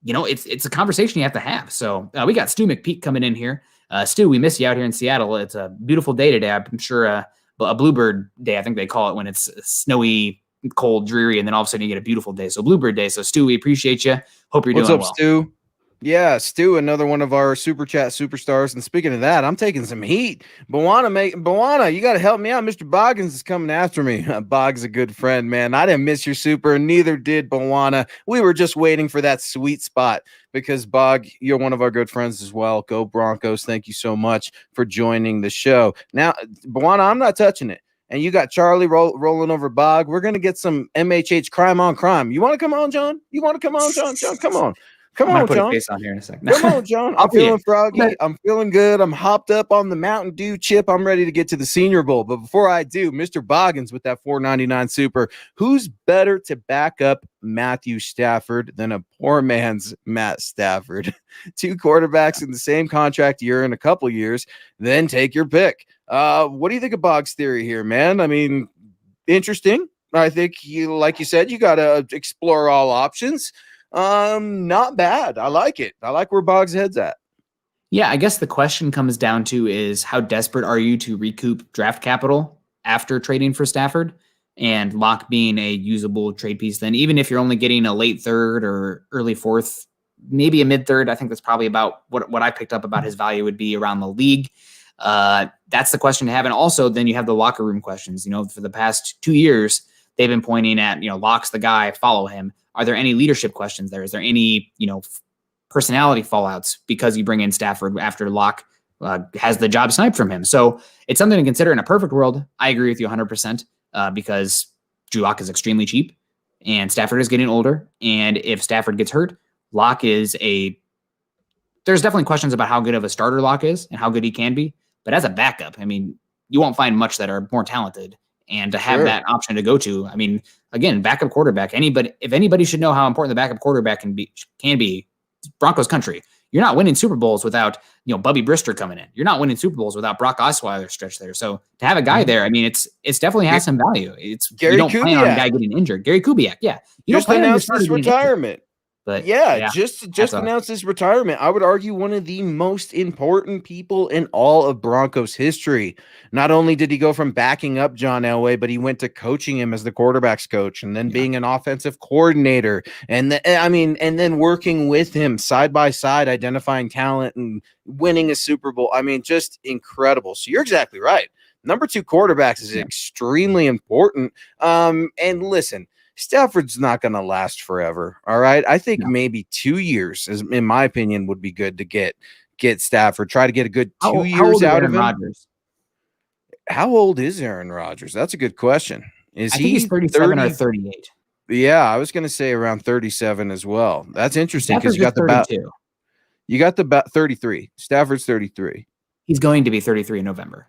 it's a conversation you have to have. So we got Stu McPeak coming in here. Stu, we miss you out here in Seattle. It's a beautiful day today. I'm sure a bluebird day, I think they call it when it's snowy, cold, dreary, and then all of a sudden you get a beautiful day. So bluebird day. So Stu, we appreciate you. Hope you're doing well. What's up, Stu? Yeah, Stu, another one of our super chat superstars. And speaking of that, I'm taking some heat. Bawana, you got to help me out. Mr. Boggins is coming after me. Boggs a good friend, man. I didn't miss your super, and neither did Bawana. We were just waiting for that sweet spot because Bog, you're one of our good friends as well. Go Broncos. Thank you so much for joining the show. Now, Bawana, I'm not touching it. And you got Charlie rolling over Bog. We're going to get some MHH crime on crime. You want to come on, John? You want to come on, John? John, come on. Come on, put John. A face on here in a second. Come on, John. I'm feeling froggy. I'm feeling good. I'm hopped up on the Mountain Dew chip. I'm ready to get to the Senior Bowl. But before I do, Mr. Boggins with that $4.99 super. Who's better to back up Matthew Stafford than a poor man's Matt Stafford? Two quarterbacks in the same contract year in a couple years. Then take your pick. What do you think of Boggs' theory here, man? I mean, interesting. I think like you said, you got to explore all options. Not bad. I like it. I like where Boggs' head's at. Yeah, I guess the question comes down to is how desperate are you to recoup draft capital after trading for Stafford, and Locke being a usable trade piece. Then even if you're only getting a late third or early fourth, maybe a mid third, I think that's probably about what I picked up about his value would be around the league. That's the question to have. And also then you have the locker room questions. For the past 2 years, they've been pointing at, Locke's the guy, follow him. Are there any leadership questions there? Is there any, personality fallouts because you bring in Stafford after Locke has the job sniped from him? So it's something to consider. In a perfect world, I agree with you 100% because Drew Lock is extremely cheap and Stafford is getting older. And if Stafford gets hurt, Locke is there's definitely questions about how good of a starter Locke is and how good he can be. But as a backup, I mean, you won't find much that are more talented. And to have that option to go to, I mean, again, backup quarterback. If anybody should know how important the backup quarterback can be, Broncos country. You're not winning Super Bowls without Bubby Brister coming in. You're not winning Super Bowls without Brock Osweiler stretch there. So to have a guy there, I mean, it's definitely has some value. It's Gary you don't Kubiak. Plan on a guy getting injured. Gary Kubiak, yeah. You just announced his retirement. But just announced his retirement. I would argue one of the most important people in all of Broncos history. Not only did he go from backing up John Elway, but he went to coaching him as the quarterback's coach and then being an offensive coordinator. And then working with him side by side, identifying talent and winning a Super Bowl. I mean, just incredible. So you're exactly right. Number 2 quarterbacks is extremely important. And listen, Stafford's not going to last forever. All right. I think maybe 2 years, in my opinion, would be good to get Stafford. Try to get a good 2 years out of him. Rodgers? How old is Aaron Rodgers? That's a good question. I think he's 37 or 38. Yeah, I was going to say around 37 as well. That's interesting because you got the 33. Stafford's 33. He's going to be 33 in November.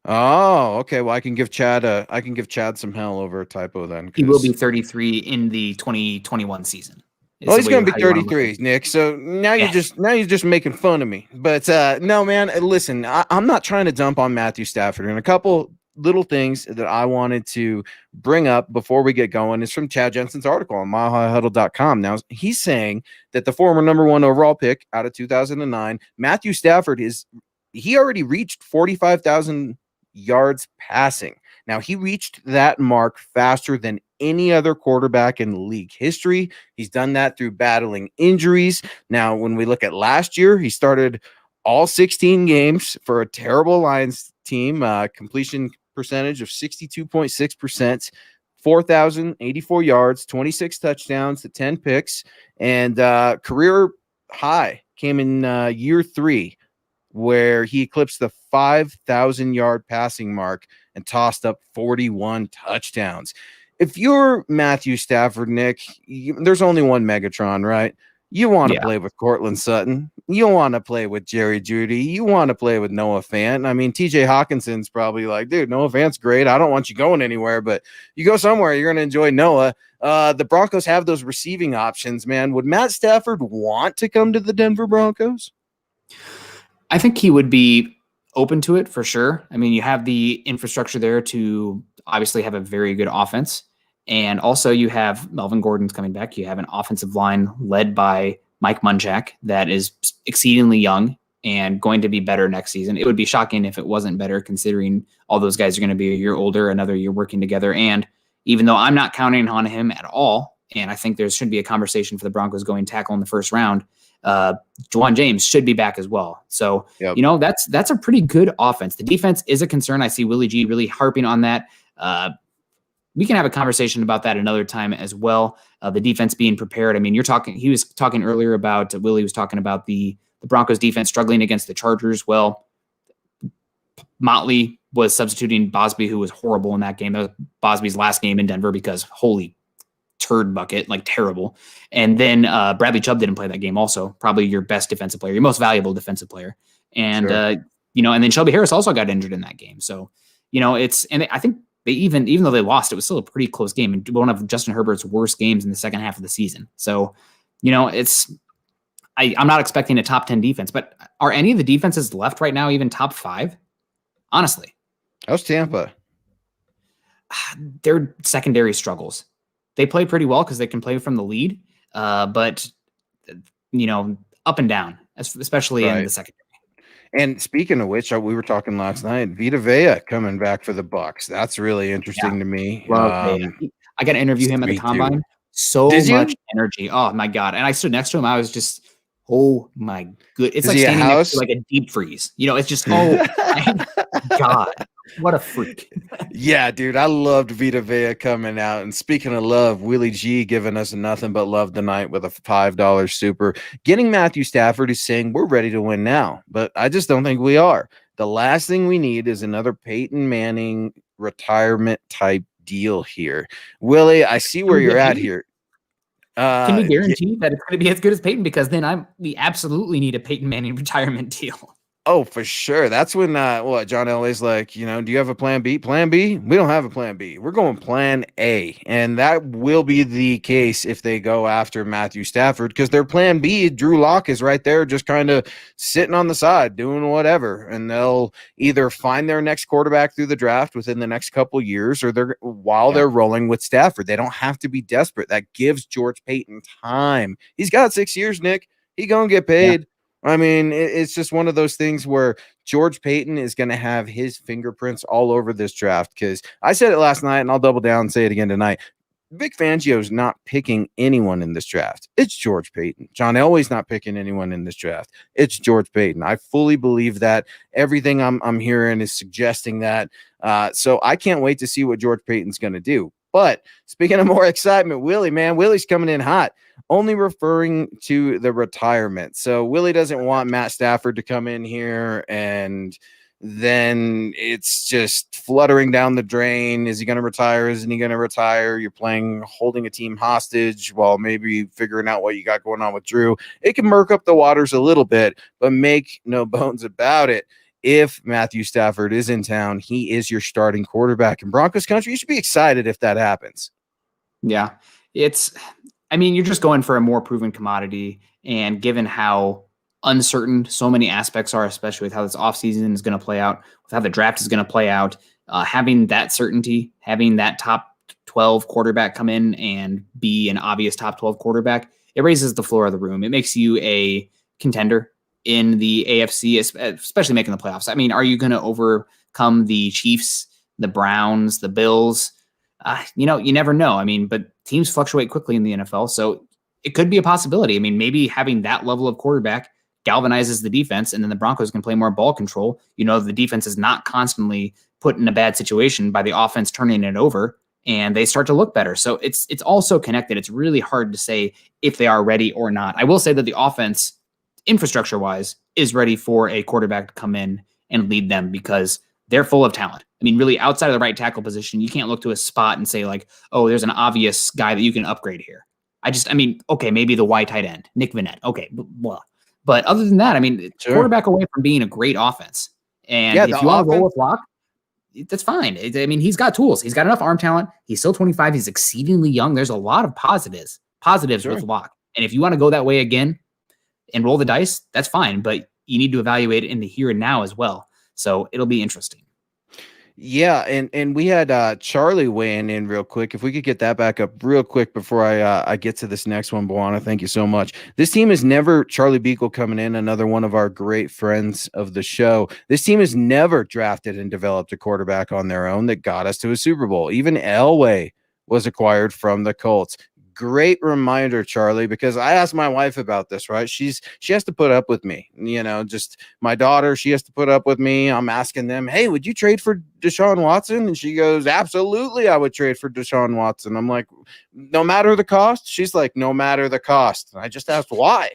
Oh, okay. Well, I can give Chad some hell over a typo then. He will be 33 in the 2021 season. Well, he's going to be 33, Nick. So now you're just making fun of me. But no, man. Listen, I'm not trying to dump on Matthew Stafford. And a couple little things that I wanted to bring up before we get going is from Chad Jensen's article on milehighhuddle.com. Now he's saying that the former number 1 overall pick out of 2009, Matthew Stafford he already reached 45,000 yards passing. Now he reached that mark faster than any other quarterback in league history. He's done that through battling injuries. Now, when we look at last year, he started all 16 games for a terrible Lions team, completion percentage of 62.6%, 4,084 yards, 26 touchdowns to 10 picks, and career high came in year 3, where he eclipsed the 5,000-yard passing mark and tossed up 41 touchdowns. If you're Matthew Stafford, Nick, there's only one Megatron, right? You want to Yeah. play with Cortland Sutton. You want to play with Jerry Jeudy. You want to play with Noah Fant. I mean, TJ Hawkinson's probably like, dude, Noah Fant's great. I don't want you going anywhere, but you go somewhere, you're going to enjoy Noah. The Broncos have those receiving options, man. Would Matt Stafford want to come to the Denver Broncos? I think he would be open to it for sure. I mean, you have the infrastructure there to obviously have a very good offense. And also you have Melvin Gordon's coming back. You have an offensive line led by Mike Munchak that is exceedingly young and going to be better next season. It would be shocking if it wasn't better, considering all those guys are going to be a year older, another year working together. And even though I'm not counting on him at all, and I think there should be a conversation for the Broncos going tackle in the first round, Juwan James should be back as well. So, Yep. That's a pretty good offense. The defense is a concern. I see Willie G really harping on that. We can have a conversation about that another time as well. The defense being prepared. I mean, he was talking earlier about, Willie was talking about the Broncos defense struggling against the Chargers. Well, Motley was substituting Bosby, who was horrible in that game. That was Bosby's last game in Denver because holy turd bucket, like terrible. And then Bradley Chubb didn't play that game also, probably your best defensive player, your most valuable defensive player. And, Sure. And then Shelby Harris also got injured in that game. So, I think they even though they lost, it was still a pretty close game and one of Justin Herbert's worst games in the second half of the season. So, I'm not expecting a top 10 defense, but are any of the defenses left right now even top 5? Honestly, How's Tampa? their secondary struggles. They play pretty well because they can play from the lead, but up and down, especially in the secondary. And speaking of which, we were talking last night, Vita Vea coming back for the Bucks. That's really interesting to me. I got to interview him at the combine. So much energy. Oh my God. And I stood next to him. I was just, oh my good. It's like standing next to like a deep freeze. It's just, oh my God. What a freak. Yeah, dude. I loved Vita Vea coming out. And speaking of love, Willie G giving us nothing but love tonight with a $5 super. Getting Matthew Stafford is saying we're ready to win now, but I just don't think we are. The last thing we need is another Peyton Manning retirement type deal here. Willie, I see where you're at here. Can we guarantee that it's going to be as good as Peyton? Because then we absolutely need a Peyton Manning retirement deal. Oh, for sure. That's when John Elway's like, do you have a plan B? Plan B? We don't have a plan B. We're going plan A. And that will be the case if they go after Matthew Stafford, because their plan B, Drew Lock, is right there just kind of sitting on the side doing whatever. And they'll either find their next quarterback through the draft within the next couple years, or they're rolling with Stafford. They don't have to be desperate. That gives George Paton time. He's got 6 years, Nick. He gonna get paid. Yeah. I mean, it's just one of those things where George Paton is going to have his fingerprints all over this draft, because I said it last night and I'll double down and say it again tonight. Vic Fangio's not picking anyone in this draft. It's George Paton. John Elway's not picking anyone in this draft. It's George Paton. I fully believe that. Everything I'm hearing is suggesting that. So I can't wait to see what George Paton's going to do. But speaking of more excitement, Willie's coming in hot, only referring to the retirement. So Willie doesn't want Matt Stafford to come in here and then it's just fluttering down the drain. Is he going to retire? Isn't he going to retire? You're holding a team hostage while maybe figuring out what you got going on with Drew. It can murk up the waters a little bit, but make no bones about it. If Matthew Stafford is in town, he is your starting quarterback in Broncos country. You should be excited if that happens. Yeah, you're just going for a more proven commodity. And given how uncertain so many aspects are, especially with how this offseason is going to play out, with how the draft is going to play out, having that certainty, having that top 12 quarterback come in and be an obvious top 12 quarterback, it raises the floor of the room. It makes you a contender in the AFC, especially making the playoffs. I mean, are you going to overcome the Chiefs, the Browns, the Bills? You never know. I mean, but teams fluctuate quickly in the NFL, so it could be a possibility. I mean, maybe having that level of quarterback galvanizes the defense, and then the Broncos can play more ball control. The defense is not constantly put in a bad situation by the offense turning it over, and they start to look better. So it's also connected. It's really hard to say if they are ready or not. I will say that the offense, infrastructure-wise, is ready for a quarterback to come in and lead them because they're full of talent. I mean, really, outside of the right tackle position, you can't look to a spot and say like, oh, there's an obvious guy that you can upgrade here. I mean, okay, maybe the Y tight end, Nick Vannett. Okay, blah. But other than that, I mean, quarterback away from being a great offense. And if you want to roll with Locke, that's fine. I mean, he's got tools. He's got enough arm talent. He's still 25. He's exceedingly young. There's a lot of positives with Locke. And if you want to go that way again and roll the dice, that's fine. But you need to evaluate it in the here and now as well. So it'll be interesting. Yeah, and we had Charlie weighing in real quick. If we could get that back up real quick before I get to this next one, Buana, thank you so much. This team has never, Charlie Beagle coming in, another one of our great friends of the show. This team has never drafted and developed a quarterback on their own that got us to a Super Bowl. Even Elway was acquired from the Colts. Great reminder, Charlie, because I asked my wife about this, right? She has to put up with me, just my daughter, she has to put up with me. I'm asking them, hey, would you trade for Deshaun Watson? And she goes, absolutely, I would trade for Deshaun Watson. I'm like, no matter the cost? She's like, no matter the cost. And I just asked why.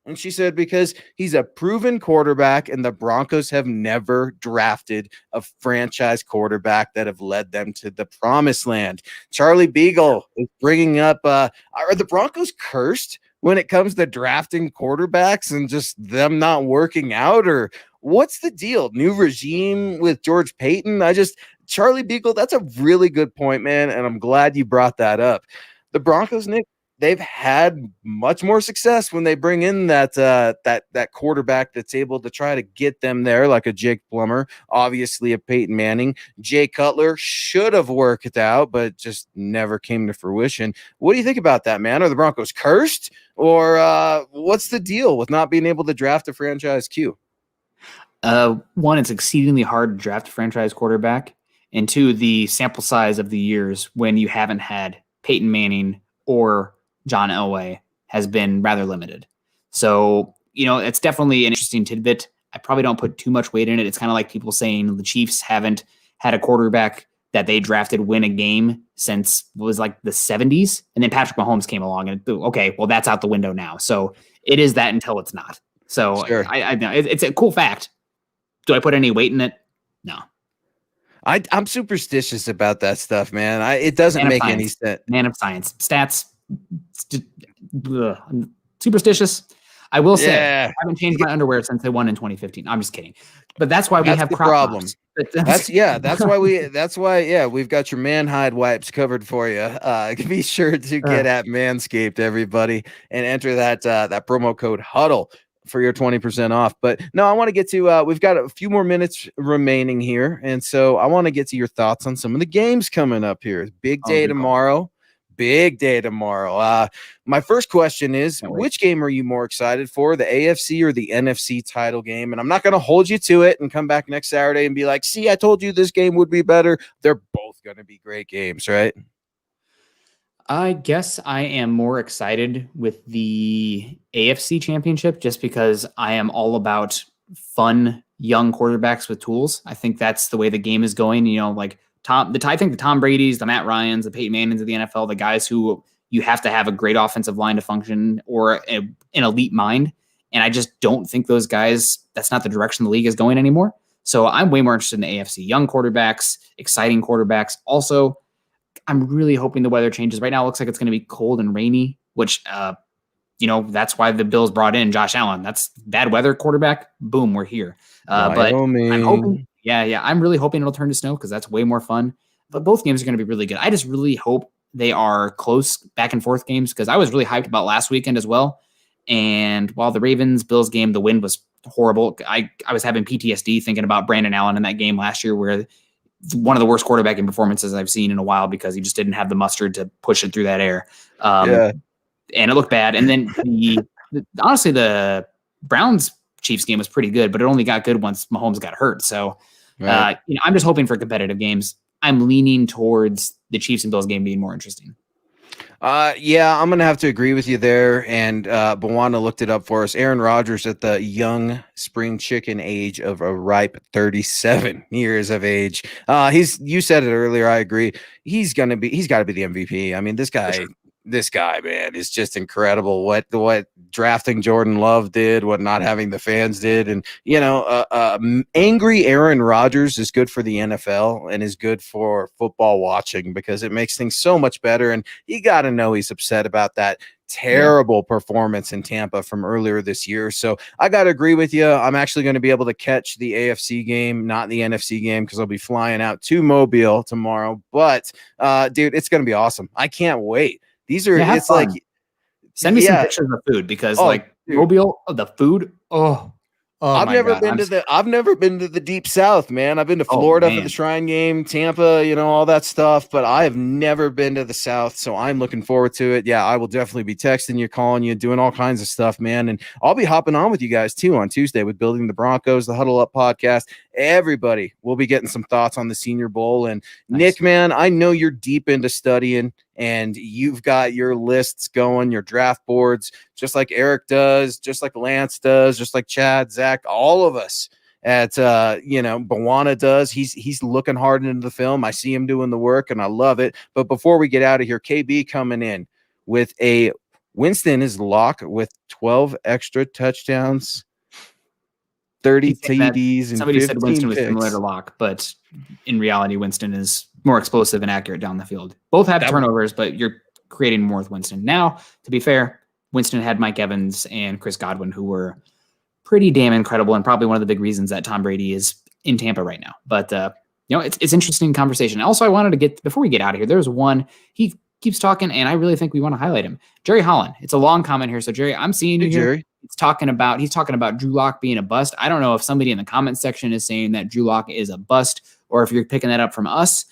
And she said, because he's a proven quarterback and the Broncos have never drafted a franchise quarterback that have led them to the promised land. Charlie Beagle is bringing up, are the Broncos cursed when it comes to drafting quarterbacks and just them not working out? Or what's the deal? New regime with George Paton? Charlie Beagle, that's a really good point, man. And I'm glad you brought that up. The Broncos, Nick, they've had much more success when they bring in that quarterback that's able to try to get them there, like a Jake Plummer, obviously a Peyton Manning. Jay Cutler should have worked out, but just never came to fruition. What do you think about that, man? Are the Broncos cursed, or what's the deal with not being able to draft a franchise Q? One, it's exceedingly hard to draft a franchise quarterback, and two, the sample size of the years when you haven't had Peyton Manning or John Elway has been rather limited. So, it's definitely an interesting tidbit. I probably don't put too much weight in it. It's kind of like people saying the Chiefs haven't had a quarterback that they drafted win a game since it was like the 70s. And then Patrick Mahomes came along and okay, well, that's out the window now. So it is that until it's not. So sure. I know it's a cool fact. Do I put any weight in it? No. I'm superstitious about that stuff, man. It doesn't make any sense. Man of science. Stats. I'm superstitious. I will say I haven't changed my underwear since they won in 2015. I'm just kidding, but that's why we have problems. That's why we've got your man hide wipes covered for you. Be sure to get at Manscaped, everybody, and enter that promo code HUDDLE for your 20% off. But no, I want to get to we've got a few more minutes remaining here, and so I want to get to your thoughts on some of the games coming up here. Big day tomorrow. My first question is, which game are you more excited for, the AFC or the NFC title game? And I'm not going to hold you to it and come back next Saturday and be like, see, I told you this game would be better. They're both going to be great games, right? I guess I am more excited with the AFC championship just because I am all about fun, young quarterbacks with tools. I think that's the way the game is going, I think the Tom Brady's, the Matt Ryans, the Peyton Mannings of the NFL, the guys who you have to have a great offensive line to function or an elite mind. And I just don't think those guys, that's not the direction the league is going anymore. So I'm way more interested in the AFC. Young quarterbacks, exciting quarterbacks. Also, I'm really hoping the weather changes. Right now it looks like it's going to be cold and rainy, which, that's why the Bills brought in Josh Allen. That's bad weather quarterback. Boom, we're here. But I'm hoping. Yeah. I'm really hoping it'll turn to snow because that's way more fun. But both games are going to be really good. I just really hope they are close back and forth games because I was really hyped about last weekend as well. And while the Ravens-Bills game, the wind was horrible. I was having PTSD thinking about Brandon Allen in that game last year where one of the worst quarterbacking performances I've seen in a while because he just didn't have the mustard to push it through that air. And it looked bad. And then honestly, the Browns-Chiefs game was pretty good, but it only got good once Mahomes got hurt. So I'm just hoping for competitive games. I'm leaning towards the Chiefs and Bills game being more interesting. I'm going to have to agree with you there. And Bawana looked it up for us. Aaron Rodgers at the young spring chicken age of a ripe 37 years of age. You said it earlier. I agree. He's got to be the MVP. I mean, this guy, this guy, man, is just incredible. What drafting Jordan Love did, what not having the fans did, and angry Aaron Rodgers is good for the NFL and is good for football watching because it makes things so much better. And you got to know he's upset about that terrible performance in Tampa from earlier this year. So I got to agree with you. I'm actually going to be able to catch the AFC game, not the NFC game, because I'll be flying out to Mobile tomorrow. But dude, it's going to be awesome. I can't wait. These are, it's fun. like, send me some pictures of food because dude. Mobile, the food. I've never been to the deep South, man. I've been to Florida for the Shrine Game, Tampa, all that stuff, but I have never been to the South, so I'm looking forward to it. Yeah, I will definitely be texting you, calling you, doing all kinds of stuff, man, and I'll be hopping on with you guys too on Tuesday with Building the Broncos, the Huddle Up podcast. Everybody will be getting some thoughts on the Senior Bowl. And nice. Nick, man, I know you're deep into studying and you've got your lists going, your draft boards, just like Eric does, just like Lance does, just like Chad, Zach, all of us at, Bawana does. He's looking hard into the film. I see him doing the work and I love it. But before we get out of here, KB coming in with a Winston is lock with 12 extra touchdowns. 30 TDs and somebody 15 said Winston picks. was similar to Locke, but in reality, Winston is more explosive and accurate down the field. Both have turnovers, but you're creating more with Winston. Now, to be fair, Winston had Mike Evans and Chris Godwin, who were pretty damn incredible and probably one of the big reasons that Tom Brady is in Tampa right now. But it's interesting conversation. Also, I wanted to get before we get out of here. There's one he keeps talking, and I really think we want to highlight him. Jerry Holland. It's a long comment here, so Jerry, I'm seeing you here. Jerry. He's talking about Drew Lock being a bust. I don't know if somebody in the comment section is saying that Drew Lock is a bust or if you're picking that up from us.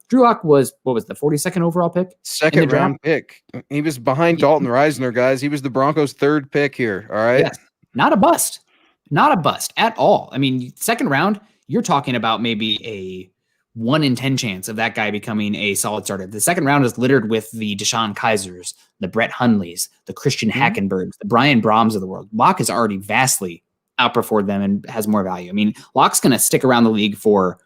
Drew Lock was, what was the 42nd overall pick? Second round pick. He was behind Dalton Reisner, guys. He was the Broncos' third pick here. All right. Yes. Not a bust. Not a bust at all. I mean, second round, you're talking about maybe a 1 in 10 chance of that guy becoming a solid starter. The second round is littered with the Deshaun Kaisers, the Brett Hundleys, the Christian Hackenbergs, the Brian Brohms of the world. Locke has already vastly outperformed them and has more value. I mean, Locke's going to stick around the league for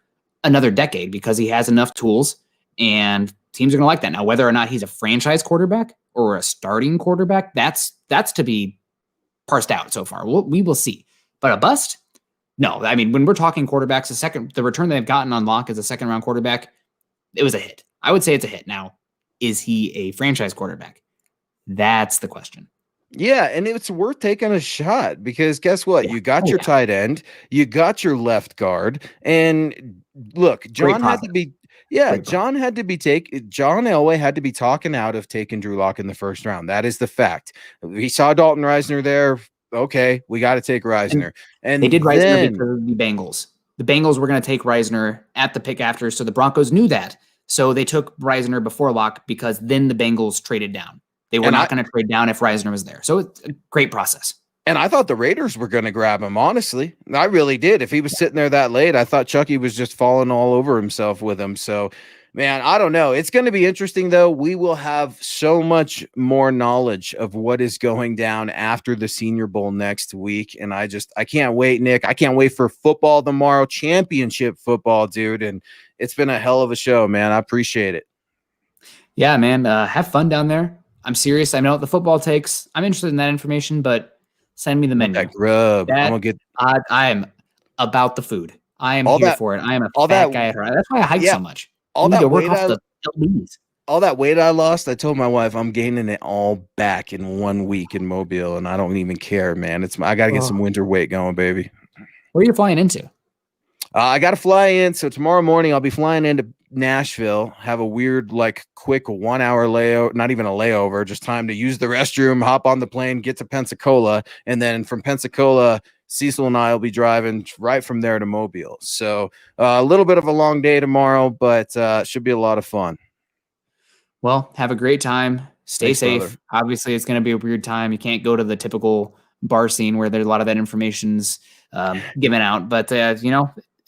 another decade because he has enough tools and teams are going to like that. Now, whether or not he's a franchise quarterback or a starting quarterback, that's to be parsed out so far. We will see. But a bust? No, I mean, when we're talking quarterbacks, the return they've gotten on Locke as a second round quarterback, it was a hit. I would say it's a hit. Now, is he a franchise quarterback? That's the question. Yeah, and it's worth taking a shot because guess what? You got your tight end, you got your left guard, and look, John Elway had to be talking out of taking Drew Lock in the first round. That is the fact. We saw Dalton Reisner there. Okay, we got to take Reisner. And they did Reisner because of the Bengals. The Bengals were going to take Reisner at the pick after, so the Broncos knew that. So they took Reisner before Lock because then the Bengals traded down. They were not going to trade down if Reisner was there. So it's a great process. And I thought the Raiders were going to grab him, honestly. I really did. If he was sitting there that late, I thought Chucky was just falling all over himself with him. So, man, I don't know. It's going to be interesting, though. We will have so much more knowledge of what is going down after the Senior Bowl next week. And I can't wait, Nick. I can't wait for football tomorrow, championship football, dude. And it's been a hell of a show, man. I appreciate it. Yeah, man. Have fun down there. I'm serious. I know what the football takes. I'm interested in that information, but send me the menu. That grub. I am about the food. I am here for it. I am a fat guy at heart. That's why I hike so much. All that weight I lost, I told my wife I'm gaining it all back in 1 week in Mobile, and I don't even care, man. I got to get some winter weight going, baby. Where are you flying into? I got to fly in. So tomorrow morning I'll be flying into Nashville, have a weird, quick 1 hour layover, not even a layover, just time to use the restroom, hop on the plane, get to Pensacola. And then from Pensacola, Cecil and I will be driving right from there to Mobile. So a little bit of a long day tomorrow, but should be a lot of fun. Well, have a great time. Stay safe. Brother. Obviously, it's going to be a weird time. You can't go to the typical bar scene where there's a lot of that information's given out. But,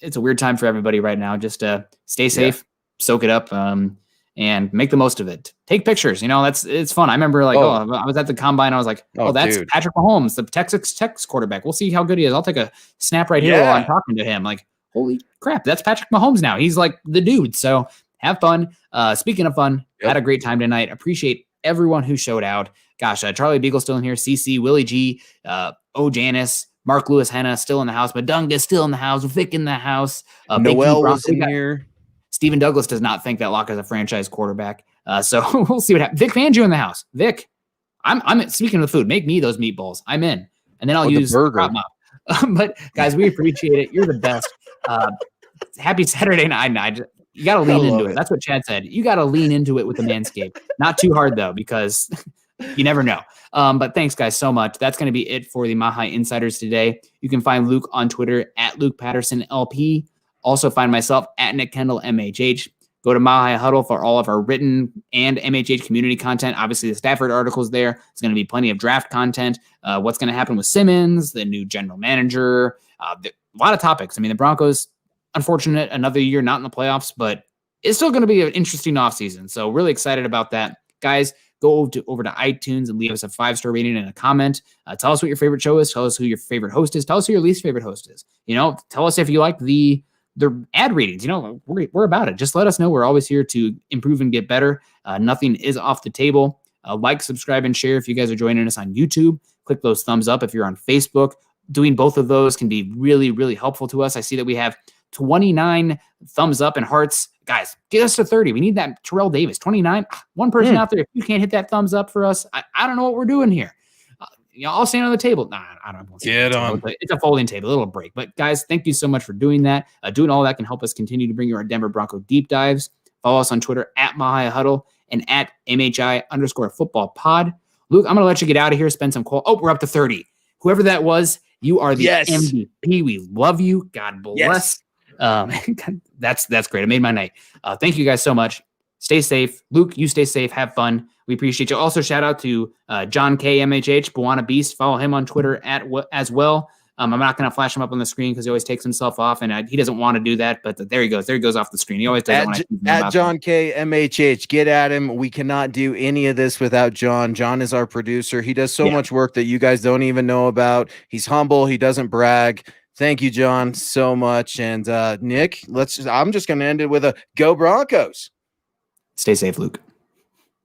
it's a weird time for everybody right now. Just stay safe, soak it up, and make the most of it. Take pictures. It's fun. I remember I was at the combine. I was like, that's dude. Patrick Mahomes, the Texas quarterback. We'll see how good he is. I'll take a snap right here while I'm talking to him. Like, holy crap, that's Patrick Mahomes now. He's like the dude. So have fun. Speaking of fun, had a great time tonight. Appreciate everyone who showed out. Gosh, Charlie Beagle still in here, CC, Willie G, O. Janice, Mark Lewis Henna still in the house, Madunga still in the house, Vic in the house. Noel was in here. Stephen Douglas does not think that Locke is a franchise quarterback. So we'll see what happens. Vic Fangio in the house. Vic, I'm speaking of the food. Make me those meatballs. I'm in. And then I'll use the burger. But guys, we appreciate it. You're the best. Happy Saturday night. You got to lean into it. That's what Chad said. You got to lean into it with the Manscaped. Not too hard, though, because you never know. But thanks, guys, so much. That's going to be it for the Mile High Insiders today. You can find Luke on Twitter at Luke Patterson LP. Also find myself at Nick Kendell MHH. Go to Mile High Huddle for all of our written and MHH community content. Obviously, the Stafford article's there. There's going to be plenty of draft content. What's going to happen with Simmons, the new general manager, a lot of topics. I mean, the Broncos, unfortunate, another year not in the playoffs, but it's still going to be an interesting offseason. So really excited about that. Guys, go over to iTunes and leave us a 5-star rating and a comment. Tell us what your favorite show is. Tell us who your favorite host is. Tell us who your least favorite host is. Tell us if you like the ad readings. We're about it. Just let us know. We're always here to improve and get better. Nothing is off the table. Like, subscribe, and share if you guys are joining us on YouTube. Click those thumbs up if you're on Facebook. Doing both of those can be really, really helpful to us. I see that we have 29 thumbs up and hearts. Guys, get us to 30. We need that. Terrell Davis, 29. One person out there, if you can't hit that thumbs up for us, I don't know what we're doing here. I'll stand on the table. Nah, I don't want to get on. It's a folding table, a little break. But guys, thank you so much for doing that. Doing all that can help us continue to bring you our Denver Bronco deep dives. Follow us on Twitter at Mile High Huddle and at MHI_football pod. Luke, I'm going to let you get out of here, spend some call. Oh, we're up to 30. Whoever that was, you are the MVP. We love you. God bless. That's great. It made my night. Thank you guys so much. Stay safe. Luke, you stay safe. Have fun. We appreciate you. Also, shout out to John K. MHH, Buana Beast. Follow him on Twitter as well. I'm not going to flash him up on the screen because he always takes himself off, and he doesn't want to do that. But there he goes. There he goes off the screen. He always does it. At John K. MHH. Get at him. We cannot do any of this without John. John is our producer. He does so much work that you guys don't even know about. He's humble. He doesn't brag. Thank you, John, so much. And Nick, I'm just going to end it with a go Broncos. Stay safe, Luke.